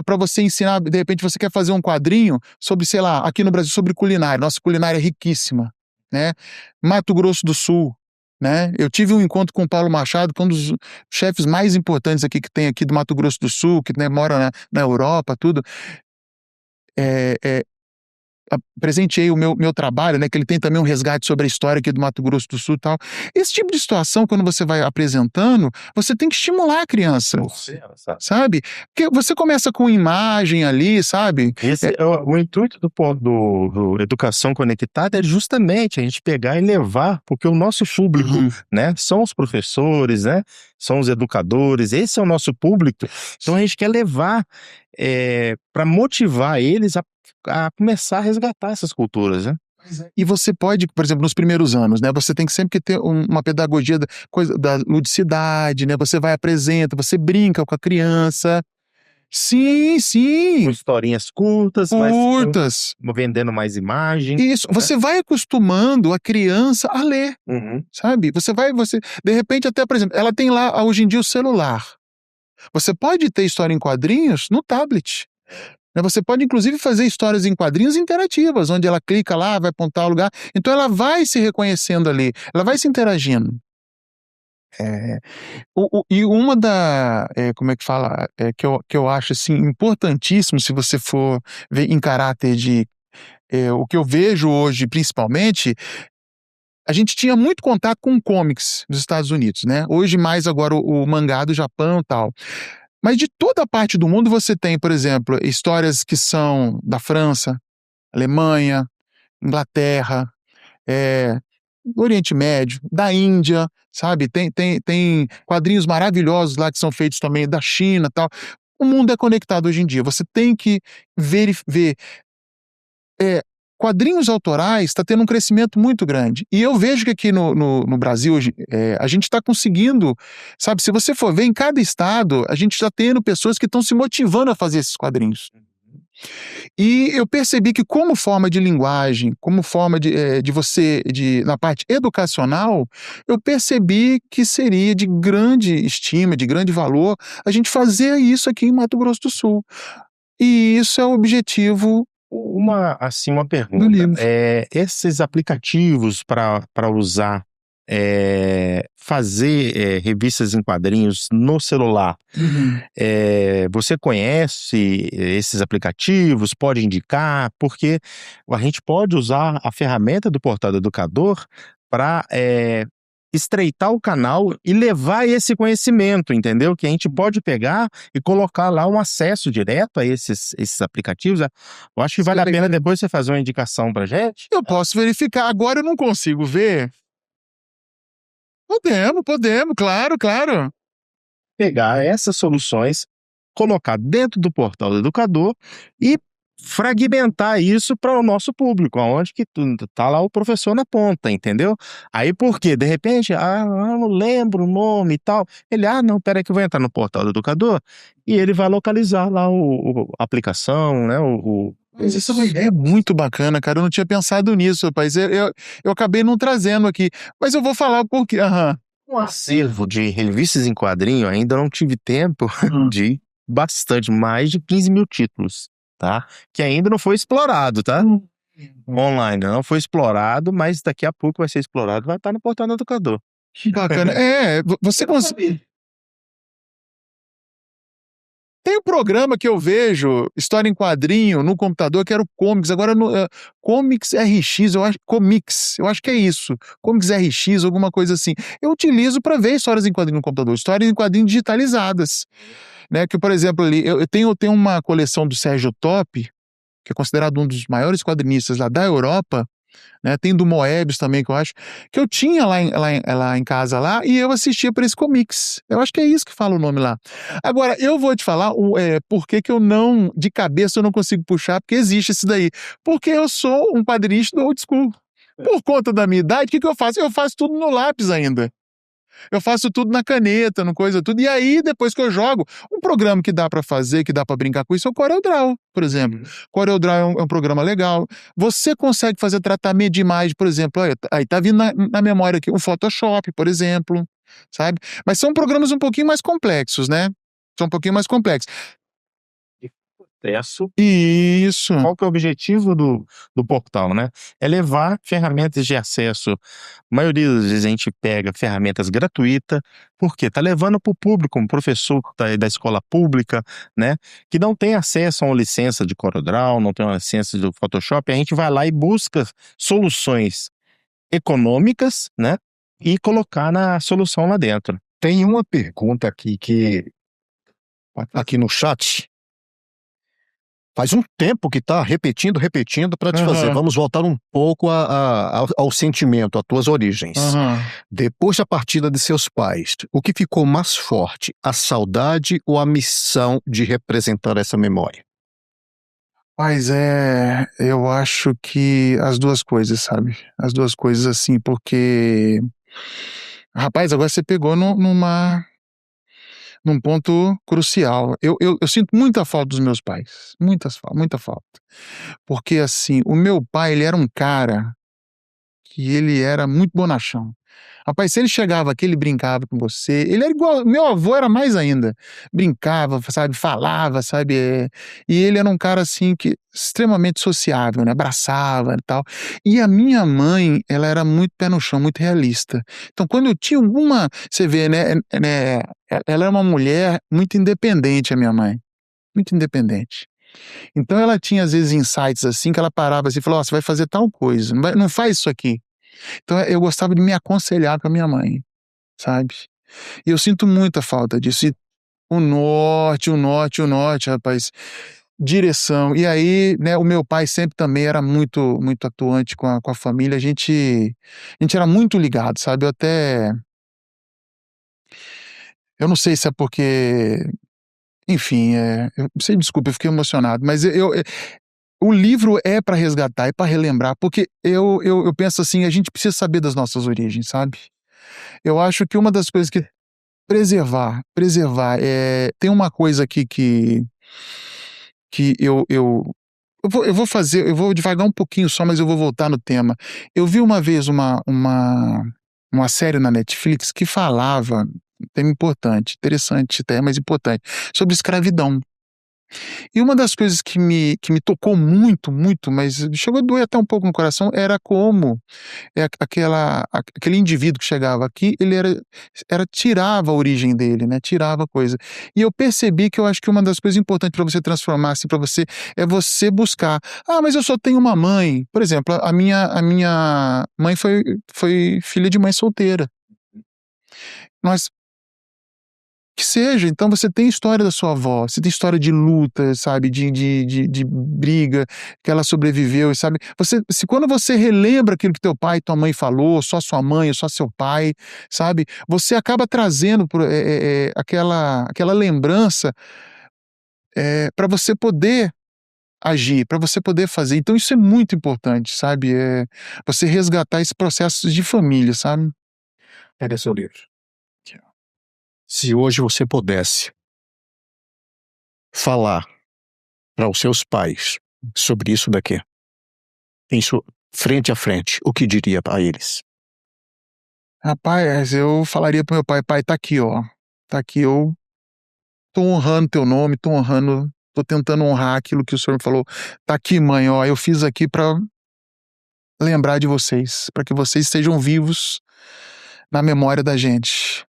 para você ensinar, de repente você quer fazer um quadrinho sobre, sei lá, aqui no Brasil, sobre culinária. Nossa culinária é riquíssima. Né? Mato Grosso do Sul. Né? Eu tive um encontro com o Paulo Machado, que é um dos chefes mais importantes aqui que tem aqui do Mato Grosso do Sul, que, né, mora na Europa, tudo. presenteei o meu trabalho, né, que ele tem também um resgate sobre a história aqui do Mato Grosso do Sul e tal. Esse tipo de situação, quando você vai apresentando, você tem que estimular a criança, sabe? Porque você começa com imagem ali, sabe? O intuito do Educação Conectada é justamente a gente pegar e levar, porque o nosso público, né, são os professores, né, são os educadores, esse é o nosso público. Então a gente quer levar para motivar eles a começar a resgatar essas culturas, né? E você pode, por exemplo, nos primeiros anos, né? Você tem que sempre ter uma pedagogia da ludicidade, né? Você vai apresenta, você brinca com a criança. Sim. Com historinhas curtas, mas vendendo mais imagens. Isso, você vai acostumando a criança a ler, sabe? De repente até, por exemplo, ela tem lá hoje em dia o celular. Você pode ter história em quadrinhos no tablet. Você pode, inclusive, fazer histórias em quadrinhos interativas, onde ela clica lá, vai apontar o lugar. Então, ela vai se reconhecendo ali, ela vai se interagindo. E uma como é que fala? Que eu acho, assim, importantíssimo, se você for ver em caráter de... o que eu vejo hoje, principalmente... A gente tinha muito contato com comics dos Estados Unidos, né? Hoje, mais agora, o mangá do Japão e tal. Mas de toda a parte do mundo você tem, por exemplo, histórias que são da França, Alemanha, Inglaterra, do Oriente Médio, da Índia, sabe? Tem quadrinhos maravilhosos lá que são feitos também da China e tal. O mundo é conectado hoje em dia. Você tem que ver quadrinhos autorais está tendo um crescimento muito grande. E eu vejo que aqui no Brasil hoje, a gente está conseguindo, sabe, se você for ver em cada estado, a gente está tendo pessoas que estão se motivando a fazer esses quadrinhos. E eu percebi que como forma de linguagem, como forma na parte educacional, eu percebi que seria de grande estima, de grande valor, a gente fazer isso aqui em Mato Grosso do Sul. E isso é o objetivo. Uma pergunta. Esses aplicativos para usar, fazer revistas em quadrinhos no celular, você conhece esses aplicativos? Pode indicar? Porque a gente pode usar a ferramenta do Portal do Educador para estreitar o canal e levar esse conhecimento, entendeu? Que a gente pode pegar e colocar lá um acesso direto a esses aplicativos. Eu acho que vale a pena depois você fazer uma indicação pra gente. Eu posso verificar. Agora eu não consigo ver. Podemos, claro. Pegar essas soluções, colocar dentro do Portal do Educador e fragmentar isso para o nosso público, aonde que tá lá o professor na ponta, entendeu? Aí por quê? De repente, eu não lembro o nome e tal. Ele, não, peraí que eu vou entrar no Portal do Educador e ele vai localizar lá a aplicação, né? Mas isso é uma ideia muito bacana, cara. Eu não tinha pensado nisso, rapaz. Eu acabei não trazendo aqui, mas eu vou falar o porquê. Um acervo de revistas em quadrinho, ainda não tive tempo de bastante, mais de 15 mil títulos. Tá? Que ainda não foi explorado, tá? Online, não foi explorado, mas daqui a pouco vai ser explorado, vai estar no Portal do Educador. Bacana. Você consegue... Tem um programa que eu vejo, história em quadrinho, no computador, que era o Comics, agora Comics RX, eu acho que é isso, Comics RX, alguma coisa assim. Eu utilizo para ver histórias em quadrinho no computador, histórias em quadrinho digitalizadas. Né, que, por exemplo, ali, eu tenho uma coleção do Sérgio Top, que é considerado um dos maiores quadrinistas lá da Europa, né, tem do Moebius também, que eu acho, que eu tinha lá em casa, lá, e eu assistia para esse Comics. Eu acho que é isso que fala o nome lá. Agora, eu vou te falar por que eu não, de cabeça, eu não consigo puxar, porque existe isso daí. Porque eu sou um quadrinista do old school. Por conta da minha idade, o que eu faço? Eu faço tudo no lápis ainda. Eu faço tudo na caneta, no coisa tudo. E aí, depois que eu jogo, um programa que dá pra fazer, que dá pra brincar com isso, é o CorelDRAW, por exemplo. CorelDRAW é um programa legal. Você consegue fazer tratamento de imagem, por exemplo. Aí tá vindo na memória aqui o Photoshop, por exemplo, sabe? Mas são programas um pouquinho mais complexos, né? São um pouquinho mais complexos. acesso. Isso. Qual que é o objetivo do portal, né? É levar ferramentas de acesso. A maioria das vezes a gente pega ferramentas gratuitas, porque tá levando para o público, um professor da escola pública, né? Que não tem acesso a uma licença de CorelDRAW, não tem uma licença do Photoshop, a gente vai lá e busca soluções econômicas, né? E colocar na solução lá dentro. Tem uma pergunta aqui no chat. Faz um tempo que tá repetindo para te fazer. Vamos voltar um pouco ao sentimento, às tuas origens. Depois da partida de seus pais, o que ficou mais forte? A saudade ou a missão de representar essa memória? Mas eu acho que as duas coisas, sabe? As duas coisas, assim, porque... Rapaz, agora você pegou num ponto crucial. Eu sinto muita falta dos meus pais. Muita falta. Porque, assim, o meu pai, ele era um cara que ele era muito bonachão. Rapaz, se ele chegava aqui, ele brincava com você. Ele era igual... Meu avô era mais ainda. Brincava, sabe? Falava, sabe? E ele era um cara, assim, que extremamente sociável, né? Abraçava e tal. E a minha mãe, ela era muito pé no chão, muito realista. Então, quando eu tinha alguma... Você vê, né? Ela é uma mulher muito independente, a minha mãe. Muito independente. Então, ela tinha, às vezes, insights assim, que ela parava assim e falou: você vai fazer tal coisa, não faz isso aqui. Então, eu gostava de me aconselhar com a minha mãe, sabe? E eu sinto muita falta disso. E o norte, rapaz, direção. E aí, né, o meu pai sempre também era muito atuante com a família. A gente era muito ligado, sabe? Eu não sei se é porque... Enfim, você desculpa, eu fiquei emocionado, mas o livro é para resgatar, é para relembrar, porque eu penso assim, a gente precisa saber das nossas origens, sabe? Eu acho que uma das coisas que... Preservar, tem uma coisa aqui que eu vou fazer, eu vou devagar um pouquinho só, mas eu vou voltar no tema. Eu vi uma vez uma série na Netflix que falava, um tema importante, interessante até, mas importante, sobre escravidão. E uma das coisas que me tocou muito, mas chegou a doer até um pouco no coração, era como aquele indivíduo que chegava aqui, ele tirava a origem dele, né? Tirava a coisa. E eu percebi que eu acho que uma das coisas importantes para você transformar, assim, para você, é você buscar. Ah, mas eu só tenho uma mãe. Por exemplo, a minha mãe foi filha de mãe solteira. Nós... Que seja, então você tem história da sua avó, você tem história de luta, sabe, de briga, que ela sobreviveu, sabe? Quando você relembra aquilo que teu pai e tua mãe falou, só sua mãe, só seu pai, sabe? Você acaba trazendo aquela lembrança para você poder agir, para você poder fazer. Então isso é muito importante, sabe? Você resgatar esse processo de família, sabe? Pega seu livro. Se hoje você pudesse falar para os seus pais sobre isso daqui, frente a frente, o que diria para eles? Rapaz, eu falaria pro meu pai: pai, tá aqui, ó. Tá aqui, eu tô honrando teu nome, tô tentando honrar aquilo que o senhor me falou. Tá aqui, mãe, ó, eu fiz aqui para lembrar de vocês, para que vocês estejam vivos na memória da gente.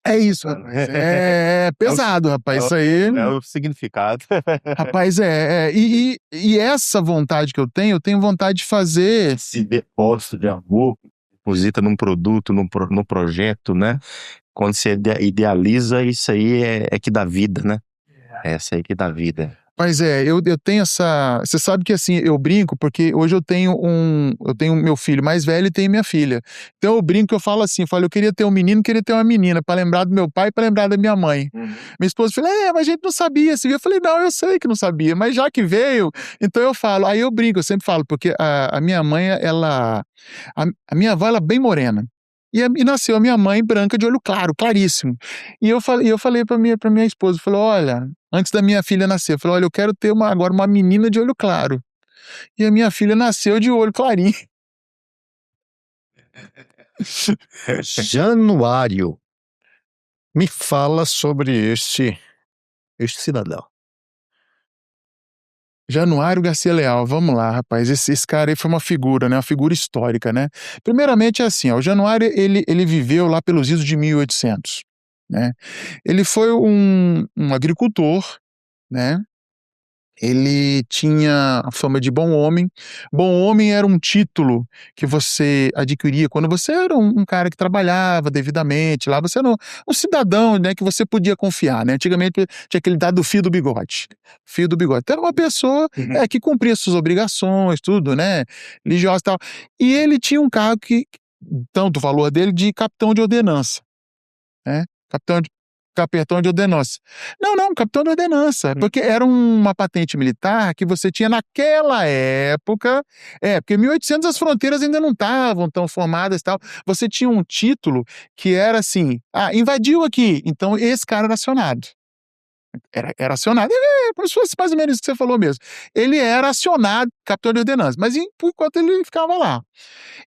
É isso, rapaz. É pesado, rapaz, isso aí. É o significado. Rapaz, e essa vontade que eu tenho vontade de fazer... Esse depósito de amor deposita num produto, num projeto, né? Quando você idealiza, isso aí é que dá vida, né? Essa aí que dá vida. Mas eu tenho essa... Você sabe que, assim, eu brinco porque hoje eu tenho meu filho mais velho e tenho minha filha. Então eu brinco, eu falo assim, eu queria ter um menino, queria ter uma menina, para lembrar do meu pai e para lembrar da minha mãe. Minha esposa falou: mas a gente não sabia. Eu falei: não, eu sei que não sabia, mas já que veio, então eu falo. Aí eu brinco, eu sempre falo, porque a minha mãe, a minha avó, ela é bem morena. E nasceu a minha mãe branca de olho claro, claríssimo. E eu falei pra minha esposa, falei: olha, antes da minha filha nascer, eu falei: olha, eu quero ter agora uma menina de olho claro. E a minha filha nasceu de olho clarinho. Januário, me fala sobre este este cidadão? Januário Garcia Leal, vamos lá, rapaz. Esse cara aí foi uma figura, né? Uma figura histórica, né? Primeiramente, é assim, ó, o Januário, ele viveu lá pelos idos de 1800, né? Ele foi um agricultor, né? Ele tinha a fama de bom homem. Bom homem era um título que você adquiria quando você era um cara que trabalhava devidamente lá. Você era um cidadão, né, que você podia confiar, né? Antigamente tinha aquele dado do fio do bigode. Fio do bigode. Então era uma pessoa que cumpria suas obrigações, tudo, né? Religiosa e tal. E ele tinha um cargo que, tanto o valor dele, de capitão de ordenança, né? Capitão de ordenança. Não, capitão de ordenança, porque era uma patente militar que você tinha naquela época, porque em 1800 as fronteiras ainda não estavam tão formadas e tal, você tinha um título que era assim, invadiu aqui, então esse cara era acionado. Era acionado, como se fosse mais ou menos isso que você falou mesmo. Ele era acionado, capitão de ordenança, mas por enquanto ele ficava lá.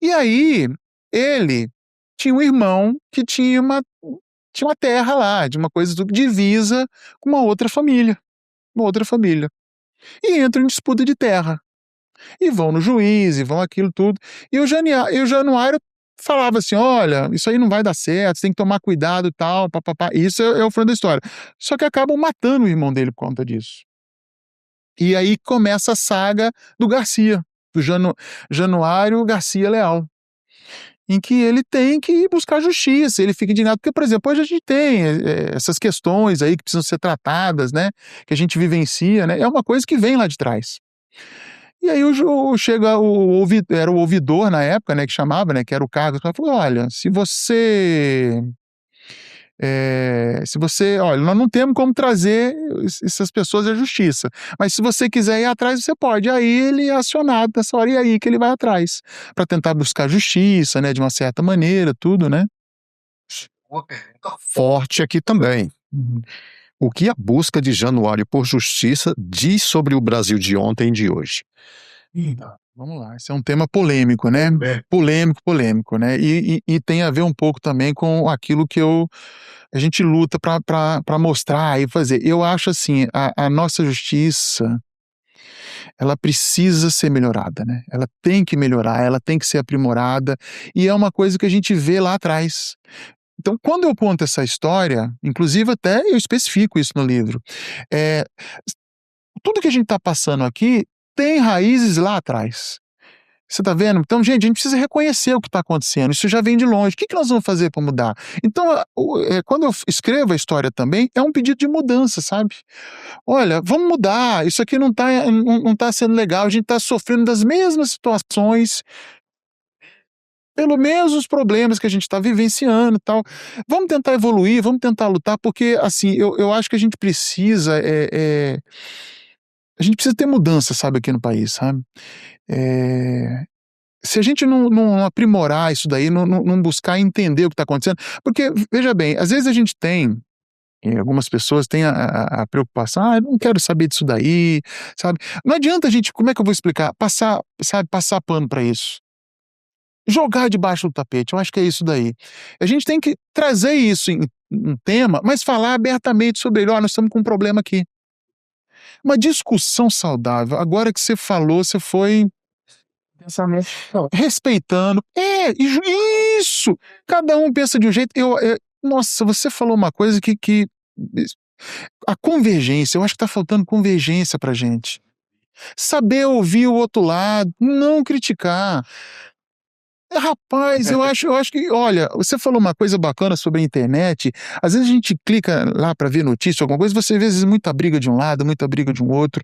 E aí, ele tinha um irmão que tinha uma terra lá, de uma coisa divisa com uma outra família. E entram em disputa de terra. E vão no juiz, e vão aquilo tudo. E o Januário falava assim: olha, isso aí não vai dar certo, você tem que tomar cuidado e tal, papapá. Isso é o fundo da história. Só que acabam matando o irmão dele por conta disso. E aí começa a saga do Garcia, do Januário Garcia Leal, em que ele tem que ir buscar justiça, ele fica indignado, porque, por exemplo, hoje a gente tem essas questões aí que precisam ser tratadas, né, que a gente vivencia, né, é uma coisa que vem lá de trás. E aí chega era o ouvidor na época, né, que chamava, né, que era o cargo, falou: olha, se você, olha, nós não temos como trazer essas pessoas à justiça, mas se você quiser ir atrás, você pode. Aí ele é acionado nessa hora, e aí que ele vai atrás, para tentar buscar justiça, né, de uma certa maneira, tudo, né? Uma pergunta forte aqui também. O que a busca de Januário por justiça diz sobre o Brasil de ontem e de hoje? Vamos lá, esse é um tema polêmico, né? Polêmico, né? E tem a ver um pouco também com aquilo que a gente luta para mostrar e fazer. Eu acho assim, a nossa justiça, ela precisa ser melhorada, né? Ela tem que melhorar, ela tem que ser aprimorada, e é uma coisa que a gente vê lá atrás. Então, quando eu conto essa história, inclusive até eu especifico isso no livro, tudo que a gente está passando aqui tem raízes lá atrás. Você está vendo? Então, gente, a gente precisa reconhecer o que está acontecendo. Isso já vem de longe. O que nós vamos fazer para mudar? Então, quando eu escrevo a história também, é um pedido de mudança, sabe? Olha, vamos mudar. Isso aqui não tá sendo legal. A gente está sofrendo das mesmas situações, pelos mesmos problemas que a gente está vivenciando e tal. Vamos tentar evoluir, vamos tentar lutar, porque, assim, eu acho que a gente precisa ter mudança, sabe, aqui no país, sabe? Se a gente não aprimorar isso daí, não buscar entender o que está acontecendo, porque, veja bem, às vezes a gente tem, algumas pessoas têm a preocupação, eu não quero saber disso daí, sabe? Não adianta a gente, como é que eu vou explicar? Passar pano para isso. Jogar debaixo do tapete, eu acho que é isso daí. A gente tem que trazer isso em um tema, mas falar abertamente sobre ele. Olha, nós estamos com um problema aqui. Uma discussão saudável. Agora que você falou, você foi respeitando. Isso! Cada um pensa de um jeito. Nossa, você falou uma coisa que a convergência, eu acho que está faltando convergência pra gente. Saber ouvir o outro lado, não criticar. Rapaz, eu acho que, olha, você falou uma coisa bacana sobre a internet. Às vezes a gente clica lá para ver notícia, alguma coisa, você vê às vezes muita briga de um lado, muita briga de um outro.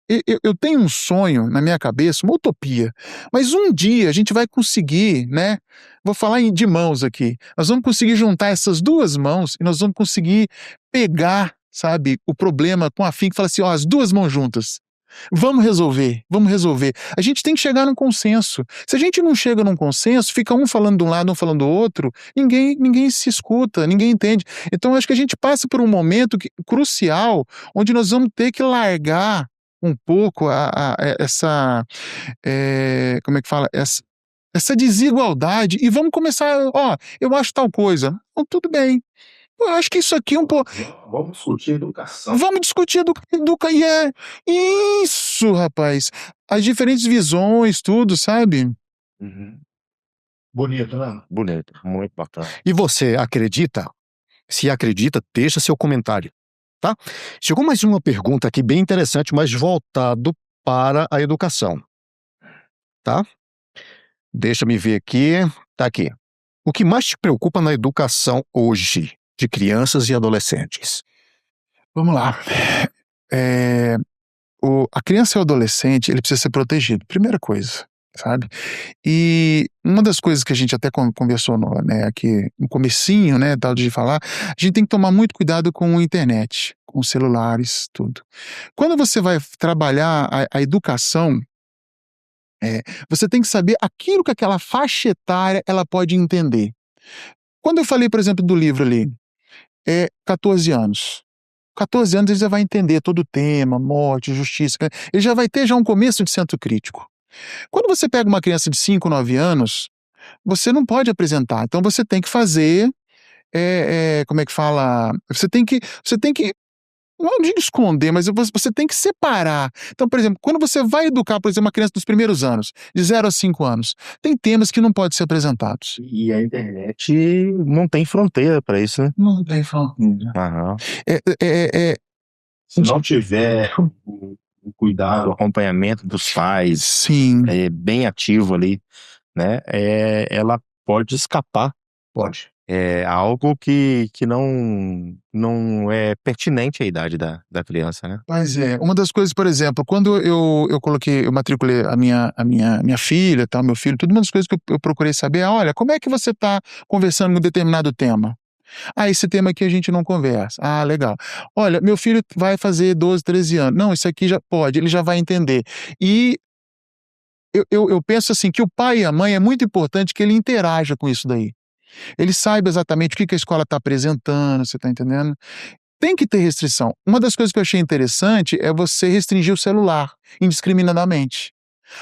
Eu tenho um sonho na minha cabeça, uma utopia, mas um dia a gente vai conseguir, né? Vou falar de mãos aqui. Nós vamos conseguir juntar essas duas mãos e nós vamos conseguir pegar, sabe, o problema com afinco e falar assim: ó, as duas mãos juntas. Vamos resolver. A gente tem que chegar num consenso. Se a gente não chega num consenso, fica um falando de um lado, um falando do outro, ninguém se escuta, ninguém entende. Então, acho que a gente passa por um momento crucial, onde nós vamos ter que largar um pouco essa, como é que fala? Essa desigualdade, e vamos começar, eu acho tal coisa. Então, tudo bem. Eu acho que isso aqui é um pouco... Vamos discutir educação. Vamos discutir e é isso, rapaz. As diferentes visões, tudo, sabe? Bonito, né? Bonito, muito bacana. E você acredita? Se acredita, deixa seu comentário, tá? Chegou mais uma pergunta aqui bem interessante, mas voltado para a educação, tá? Deixa-me ver aqui. Tá aqui. O que mais te preocupa na educação hoje de crianças e adolescentes? Vamos lá. A criança e o adolescente, ele precisa ser protegido. Primeira coisa, sabe? E uma das coisas que a gente até conversou aqui no comecinho, né, tal de falar, a gente tem que tomar muito cuidado com a internet, com os celulares, tudo. Quando você vai trabalhar a educação, você tem que saber aquilo que aquela faixa etária ela pode entender. Quando eu falei, por exemplo, do livro ali, 14 anos. 14 anos ele já vai entender todo o tema, morte, justiça, ele já vai ter um começo de senso crítico. Quando você pega uma criança de 5, 9 anos, você não pode apresentar, então você tem que fazer, como é que fala? Você tem que, não digo esconder, mas você tem que separar. Então, por exemplo, quando você vai educar, por exemplo, uma criança dos primeiros anos, de 0 a 5 anos, tem temas que não podem ser apresentados. E a internet não tem fronteira para isso, né? Não tem fronteira. Aham. Se não tiver o cuidado, o acompanhamento dos pais, Sim. Bem ativo ali, né? Ela pode escapar. Pode. É algo que não é pertinente à idade da criança, né? Mas uma das coisas, por exemplo, quando eu matriculei a minha filha, meu filho, tudo, uma das coisas que eu procurei saber, olha, como é que você está conversando com um determinado tema? Esse tema aqui a gente não conversa. Legal. Olha, meu filho vai fazer 12, 13 anos. Não, isso aqui já pode, ele já vai entender. E eu penso assim, que o pai e a mãe é muito importante que ele interaja com isso daí. Ele saiba exatamente o que a escola está apresentando, você está entendendo? Tem que ter restrição. Uma das coisas que eu achei interessante é você restringir o celular indiscriminadamente.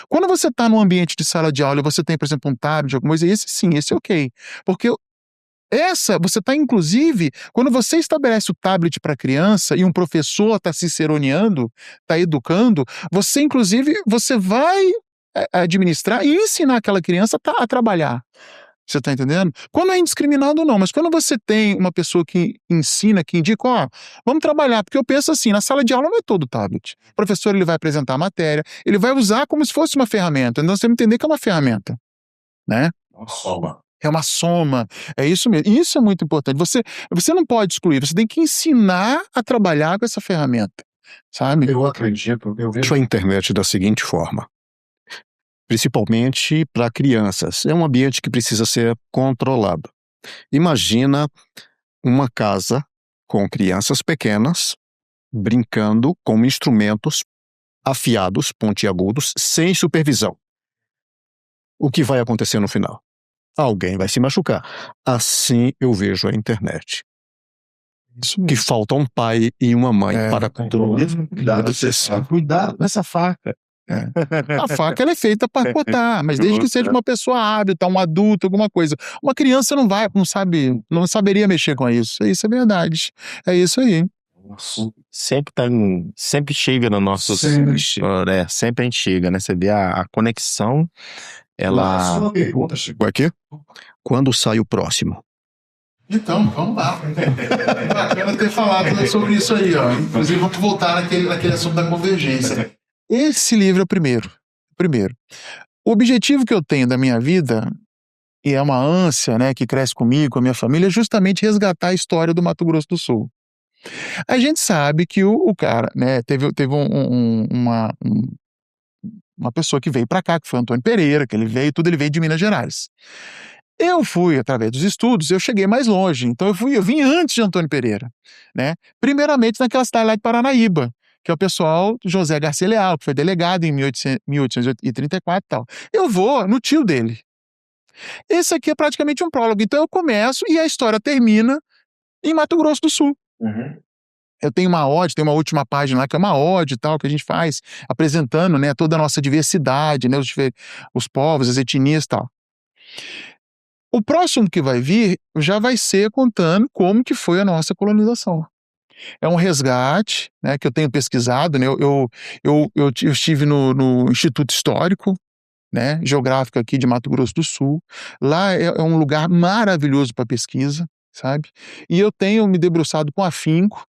Quando você está num ambiente de sala de aula e você tem, por exemplo, um tablet, alguma coisa, esse é ok. Porque você está, inclusive, quando você estabelece o tablet para a criança e um professor está ciceroneando, está educando, você, inclusive, você vai administrar e ensinar aquela criança a trabalhar. Você está entendendo? Quando é indiscriminado, não. Mas quando você tem uma pessoa que ensina, que indica, vamos trabalhar. Porque eu penso assim, na sala de aula não é todo tablet. O professor ele vai apresentar a matéria, ele vai usar como se fosse uma ferramenta. Então você tem que entender que é uma ferramenta. Né? Uma soma. É uma soma. É isso mesmo. Isso é muito importante. Você não pode excluir, você tem que ensinar a trabalhar com essa ferramenta. Sabe? Eu acredito, eu vejo a internet da seguinte forma. Principalmente para crianças. É um ambiente que precisa ser controlado. Imagina uma casa com crianças pequenas brincando com instrumentos afiados, pontiagudos, sem supervisão. O que vai acontecer no final? Alguém vai se machucar. Assim eu vejo a internet. Isso que falta um pai e uma mãe para controlar. Cuidado com essa faca. A faca ela é feita para cortar, mas desde que seja uma pessoa hábil, um adulto, alguma coisa. Uma criança não saberia mexer com isso. Isso é verdade. É isso aí. Sempre chega no nosso... Sempre a gente chega, né? Você vê a conexão, ela... Uma pergunta chegou aqui. Quando sai o próximo? Então, vamos lá. É bacana ter falado sobre isso aí, ó. Inclusive, vamos voltar naquele assunto da convergência. Esse livro é o primeiro. O objetivo que eu tenho da minha vida, e é uma ânsia, né, que cresce comigo, com a minha família, é justamente resgatar a história do Mato Grosso do Sul. A gente sabe que o cara, né, teve uma pessoa que veio para cá, que foi o Antônio Pereira, que ele veio de Minas Gerais. Eu fui, através dos estudos, eu cheguei mais longe, então eu vim antes de Antônio Pereira, né? Primeiramente naquela cidade lá de Paranaíba, que é o pessoal José Garcia Leal, que foi delegado em 1834 e tal. Eu vou no tio dele. Esse aqui é praticamente um prólogo. Então eu começo e a história termina em Mato Grosso do Sul. Eu tenho uma ode, tem uma última página lá que é uma ode e tal, que a gente faz, apresentando, né, toda a nossa diversidade, né, os povos, as etnias e tal. O próximo que vai vir já vai ser contando como que foi a nossa colonização. É um resgate, né, que eu tenho pesquisado, né, eu estive no Instituto Histórico, né, Geográfico aqui de Mato Grosso do Sul. Lá é um lugar maravilhoso para pesquisa, sabe? E eu tenho me debruçado com afinco,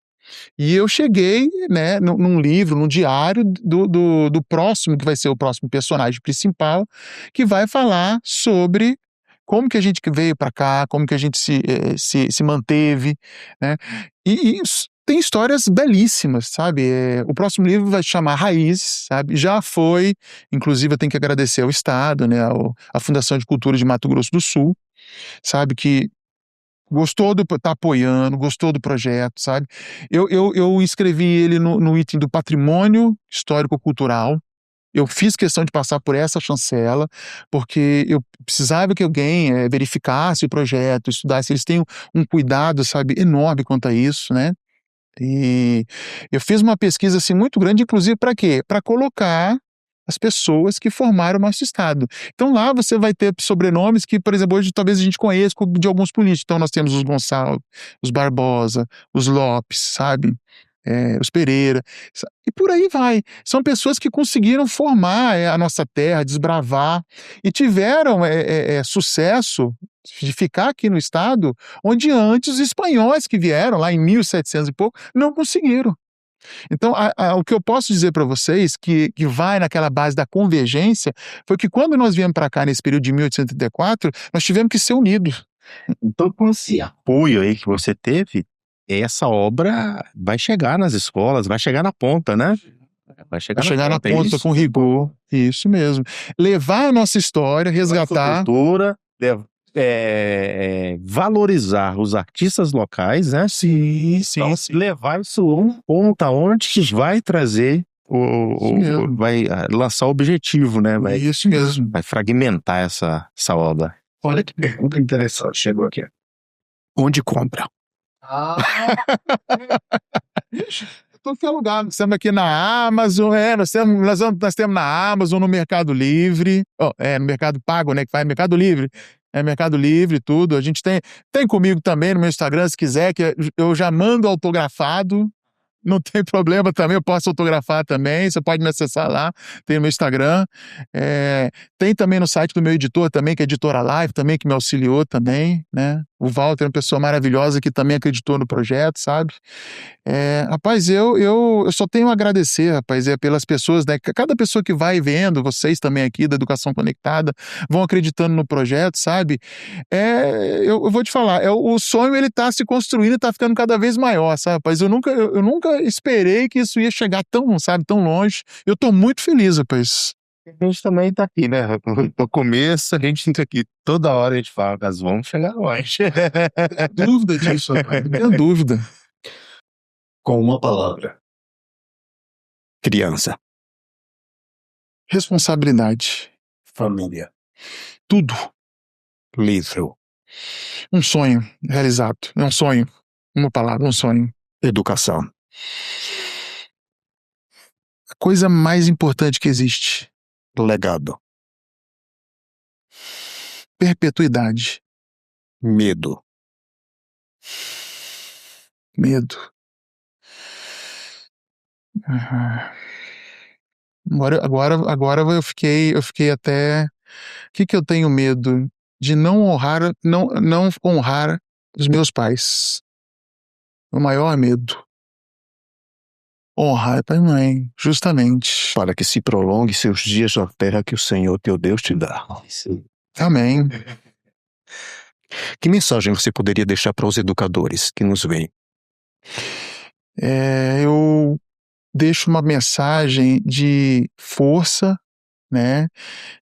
e eu cheguei, né, num livro, num diário do próximo, que vai ser o próximo personagem principal, que vai falar sobre como que a gente veio para cá, como que a gente se manteve, né? E tem histórias belíssimas, sabe? O próximo livro vai se chamar Raízes, sabe? Já foi, inclusive eu tenho que agradecer ao Estado, né, a Fundação de Cultura de Mato Grosso do Sul, sabe, que gostou tá apoiando, gostou do projeto, sabe? Eu inscrevi ele no item do patrimônio histórico-cultural. Eu fiz questão de passar por essa chancela, porque eu precisava que alguém verificasse o projeto, estudasse. Eles têm um cuidado, sabe, enorme quanto a isso, né? E eu fiz uma pesquisa assim muito grande, inclusive para quê? Para colocar as pessoas que formaram o nosso estado. Então lá você vai ter sobrenomes que, por exemplo, hoje talvez a gente conheça de alguns políticos. Então nós temos os Gonçalves, os Barbosa, os Lopes, sabe? Os Pereira, e por aí vai. São pessoas que conseguiram formar a nossa terra, desbravar, e tiveram sucesso de ficar aqui no estado, onde antes os espanhóis que vieram, lá em 1700 e pouco, não conseguiram. Então, o que eu posso dizer para vocês, que vai naquela base da convergência, foi que quando nós viemos para cá nesse período de 1834, nós tivemos que ser unidos. Então, com esse apoio aí que você teve, essa obra vai chegar nas escolas, vai chegar na ponta, né? Vai chegar na ponta com rigor. Isso mesmo. Levar a nossa história, resgatar. Cultura, valorizar os artistas locais, né? Sim. Levar isso a um ponto aonde que vai trazer vai lançar o objetivo, né? Isso mesmo. Vai fragmentar essa obra. Olha que pergunta interessante, chegou aqui. Onde compra? Tudo que é lugar. Nós estamos aqui na Amazon, nós temos na Amazon, no Mercado Livre, no Mercado Pago, né, que faz Mercado Livre. Mercado Livre, tudo. A gente tem comigo também no meu Instagram, se quiser, que eu já mando autografado. Não tem problema também, eu posso autografar também, você pode me acessar lá, tem no meu Instagram. Tem também no site do meu editor também, que é Editora Live também, que me auxiliou também, né? O Walter é uma pessoa maravilhosa que também acreditou no projeto, sabe? Rapaz, eu só tenho a agradecer, rapaz, pelas pessoas, né? Cada pessoa que vai vendo, vocês também aqui da Educação Conectada, vão acreditando no projeto, sabe? Eu vou te falar, o sonho ele tá se construindo e tá ficando cada vez maior, sabe, rapaz? Eu nunca esperei que isso ia chegar tão, sabe, tão longe. Eu tô muito feliz, rapaz. A gente também tá aqui, né? No começo, a gente fica aqui, toda hora a gente fala, nós vamos chegar longe. Não tenho dúvida disso, rapaz. Não tenho dúvida. Com uma palavra. Criança. Responsabilidade. Família. Tudo. Livro. Um sonho realizado. É um sonho. Uma palavra, um sonho. Educação. A coisa mais importante que existe. Legado. Perpetuidade. Medo. Agora eu fiquei até. O que eu tenho medo? De não honrar os meus pais. O maior medo. Honrar pai e mãe, justamente. Para que se prolongue seus dias na terra que o Senhor teu Deus te dá. Amém. Que mensagem você poderia deixar para os educadores que nos veem? Eu deixo uma mensagem de força, né?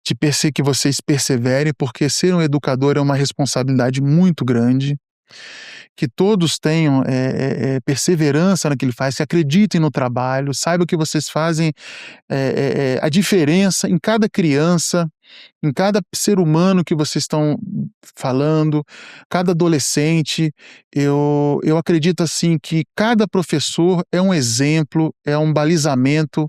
Que vocês perseverem, porque ser um educador é uma responsabilidade muito grande. Que todos tenham perseverança naquilo que faz, que acreditem no trabalho, saibam que vocês fazem a diferença em cada criança, em cada ser humano que vocês estão falando, cada adolescente. Eu acredito assim que cada professor é um exemplo, é um balizamento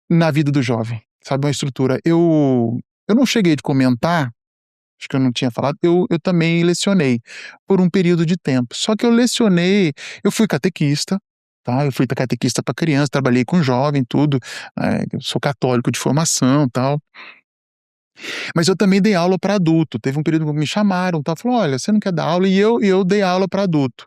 na vida do jovem, sabe, uma estrutura. Eu não cheguei de comentar acho que eu não tinha falado, eu também lecionei por um período de tempo. Só que eu fui catequista, tá? Eu fui catequista para criança, trabalhei com jovem, tudo. Eu sou católico de formação, tal. Mas eu também dei aula para adulto. Teve um período que me chamaram, tal, falaram, olha, você não quer dar aula? E eu dei aula para adulto.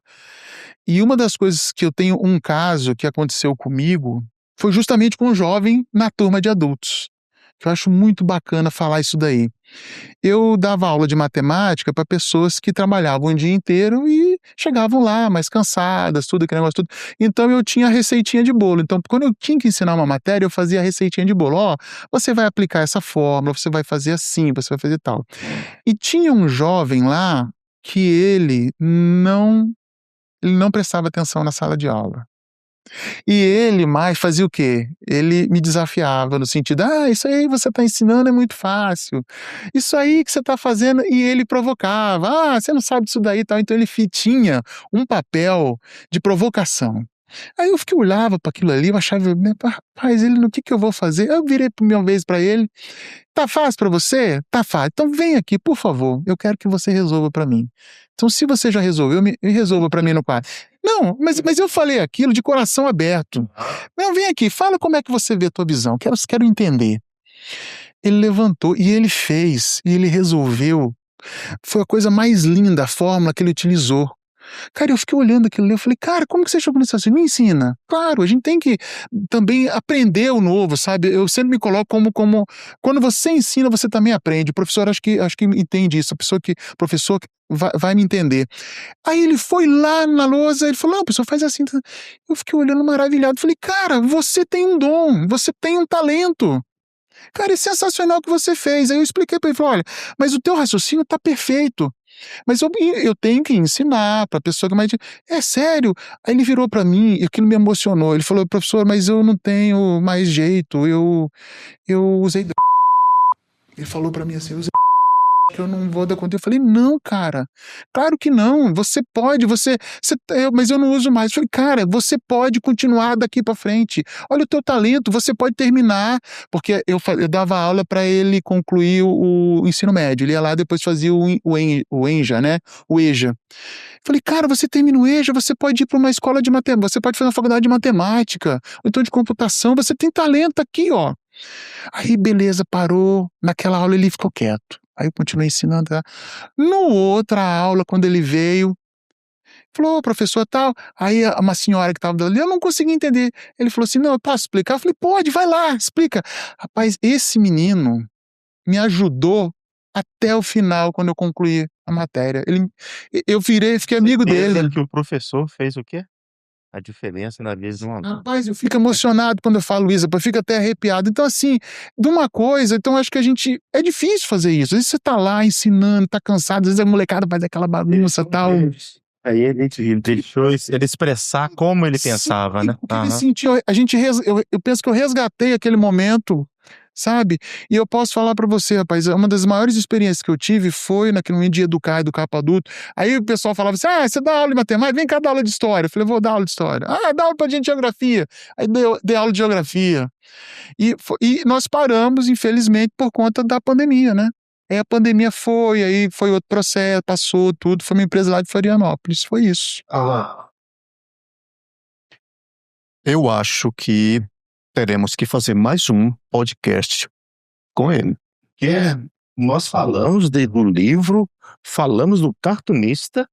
E uma das coisas que eu tenho um caso que aconteceu comigo foi justamente com um jovem na turma de adultos. Que eu acho muito bacana falar isso daí. Eu dava aula de matemática para pessoas que trabalhavam o dia inteiro e chegavam lá mais cansadas, tudo aquele negócio tudo. Então eu tinha a receitinha de bolo. Então quando eu tinha que ensinar uma matéria, eu fazia a receitinha de bolo. Ó, você vai aplicar essa fórmula, você vai fazer assim, você vai fazer tal. E tinha um jovem lá que ele não prestava atenção na sala de aula. E ele mais fazia o quê? Ele me desafiava no sentido, isso aí você está ensinando é muito fácil. Isso aí que você está fazendo, e ele provocava, você não sabe disso daí e tal. Então ele tinha um papel de provocação. Aí eu olhava para aquilo ali, eu achava, rapaz, o que eu vou fazer? Eu virei por minha vez para ele, tá fácil para você? Tá fácil. Então vem aqui, por favor, eu quero que você resolva para mim. Então se você já resolveu, me resolva para mim no quarto. Não, mas eu falei aquilo de coração aberto. Não, vem aqui, fala como é que você vê a tua visão, quero entender. Ele levantou e ele fez, e ele resolveu. Foi a coisa mais linda a fórmula que ele utilizou. Cara, eu fiquei olhando aquilo ali, eu falei, cara, como que você chegou nisso assim? Me ensina. Claro, a gente tem que também aprender o novo, sabe? Eu sempre me coloco como quando você ensina, você também aprende. O professor acho que entende isso, professor vai me entender. Aí ele foi lá na lousa, ele falou, não, professor, faz assim. Eu fiquei olhando maravilhado, falei, cara, você tem um dom, você tem um talento. Cara, é sensacional o que você fez. Aí eu expliquei para ele, falei, olha, mas o teu raciocínio tá perfeito. Mas eu tenho que ensinar para a pessoa que mais... É sério? Aí ele virou para mim e aquilo me emocionou. Ele falou, professor, mas eu não tenho mais jeito, eu usei... Ele falou para mim assim, eu usei... que eu não vou dar conta. Eu falei, não, cara, claro que não, você pode, mas eu não uso mais. Eu falei, cara, você pode continuar daqui para frente, olha o teu talento, você pode terminar, porque eu dava aula para ele concluir o ensino médio, ele ia lá depois fazia o ENJA, né, o EJA. Eu falei, cara, você termina o EJA, você pode ir para uma escola de matemática, você pode fazer uma faculdade de matemática, ou então de computação, você tem talento aqui, ó. Aí, beleza, parou, naquela aula ele ficou quieto. Aí eu continuei ensinando. Tá? No outra aula, quando ele veio, falou, professor, tal. Aí uma senhora que estava ali, eu não consegui entender. Ele falou assim, não, eu posso explicar? Eu falei, pode, vai lá, explica. Rapaz, esse menino me ajudou até o final, quando eu concluí a matéria. Eu fiquei amigo dele. Que o professor fez o quê? A diferença na vida de um aluno. Rapaz, eu fico emocionado quando eu falo isso, eu fico até arrepiado. Então, assim, de uma coisa, então acho que é difícil fazer isso. Às vezes você tá lá ensinando, tá cansado, às vezes a molecada faz aquela bagunça e tal. Aí ele deixou ele expressar como ele pensava, né? O que ele sentiu, eu penso que eu resgatei aquele momento, sabe? E eu posso falar pra você, rapaz, uma das maiores experiências que eu tive foi naquele momento de educar para adulto. Aí o pessoal falava assim, você dá aula de matemática? Vem cá dar aula de história. Eu falei, vou dar aula de história. Dá aula pra gente de geografia. Aí dei aula de geografia. E nós paramos, infelizmente, por conta da pandemia, né? Aí a pandemia aí foi outro processo, passou tudo, foi uma empresa lá de Florianópolis, foi isso. Eu acho que teremos que fazer mais um podcast com ele. Nós falamos do livro, falamos do cartunista,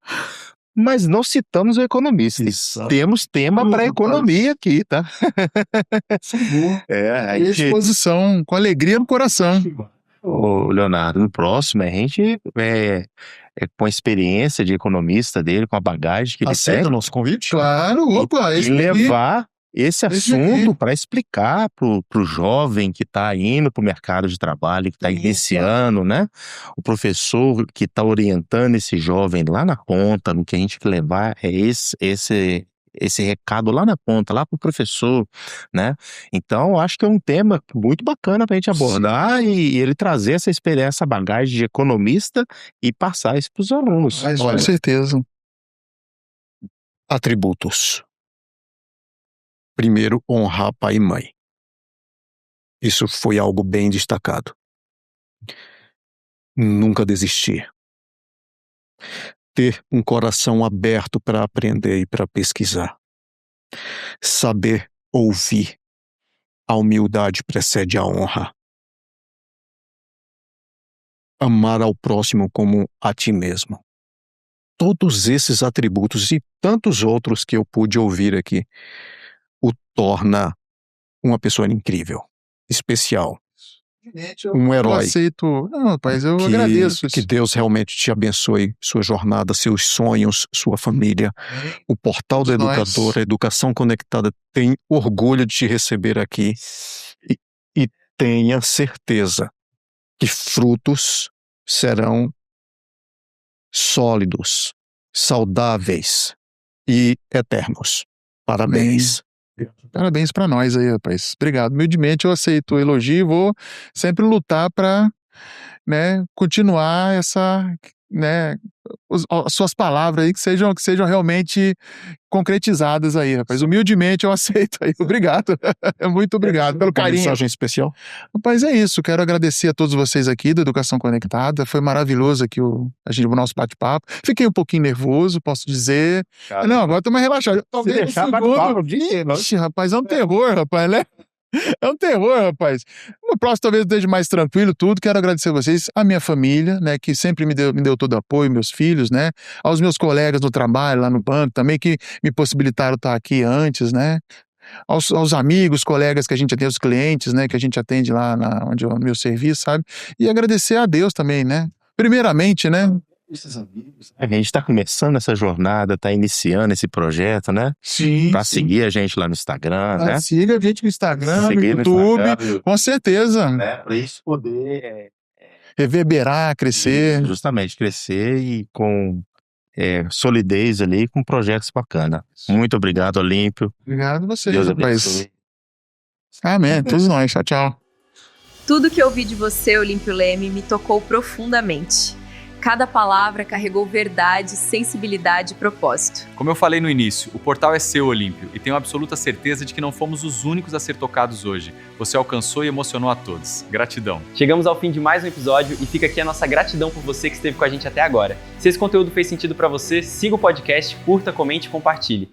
mas não citamos o economista. Exato. Temos tema para economia aqui, tá? Exposição, com alegria no coração. Ô, Leonardo, no próximo a gente com a experiência de economista dele, com a bagagem que ele tem. Aceita o nosso convite? Claro, opa! E levar esse assunto para explicar pro jovem que está indo para o mercado de trabalho, que está iniciando, né? O professor que está orientando esse jovem lá na ponta, no que a gente quer levar é esse recado lá na ponta, lá pro professor, né? Então, eu acho que é um tema muito bacana pra gente abordar e ele trazer essa experiência, essa bagagem de economista e passar isso pros alunos. Com certeza. Atributos. Primeiro, honrar pai e mãe. Isso foi algo bem destacado. nunca desistir. Ter um coração aberto para aprender e para pesquisar. Saber ouvir. A humildade precede a honra. Amar ao próximo como a ti mesmo. Todos esses atributos e tantos outros que eu pude ouvir aqui o torna uma pessoa incrível, especial, um herói. Eu aceito. Não, rapaz, eu agradeço. Que Deus realmente te abençoe sua jornada, seus sonhos, sua família. O Portal do Educador, a Educação Conectada, tem orgulho de te receber aqui e tenha certeza que frutos serão sólidos, saudáveis e eternos. Parabéns. Parabéns pra nós aí, rapaz. Obrigado. Humildemente eu aceito o elogio e vou sempre lutar pra, né, continuar essa, né, as suas palavras aí que sejam realmente concretizadas aí, rapaz. Humildemente eu aceito aí. Obrigado. Muito obrigado pelo carinho. Mensagem especial? Rapaz, é isso. Quero agradecer a todos vocês aqui do Educação Conectada. Foi maravilhoso aqui o nosso bate-papo. Fiquei um pouquinho nervoso, posso dizer. Não, agora tô mais relaxado. Se deixar, bate-papo o dia inteiro. Ixi, rapaz, é um terror, rapaz, né? É um terror, rapaz. No próximo talvez eu esteja mais tranquilo, tudo. Quero agradecer a vocês, a minha família, né, que sempre me deu todo apoio, meus filhos, né, aos meus colegas no trabalho, lá no banco também, que me possibilitaram estar aqui antes, né, aos amigos, colegas que a gente atende, os clientes, né, que a gente atende lá onde no meu serviço, sabe? E agradecer a Deus também, né? Primeiramente, né? A gente está começando essa jornada, está iniciando esse projeto, né? Sim. Para seguir a gente lá no Instagram, né? Siga a gente no Instagram, no Seguir no YouTube, Instagram, com certeza. né? Para isso poder reverberar, crescer. Justamente, crescer e com solidez ali, com projetos bacanas. Muito obrigado, Olímpio. Obrigado a você, Deus rapaz. abençoe. Amém. Todos nós. Tchau, tchau. Tudo que eu ouvi de você, Olímpio Leme, me tocou profundamente. Cada palavra carregou verdade, sensibilidade e propósito. Como eu falei no início, o portal é seu, Olímpio, e tenho absoluta certeza de que não fomos os únicos a ser tocados hoje. Você alcançou e emocionou a todos. Gratidão. Chegamos ao fim de mais um episódio e fica aqui a nossa gratidão por você que esteve com a gente até agora. Se esse conteúdo fez sentido para você, siga o podcast, curta, comente e compartilhe.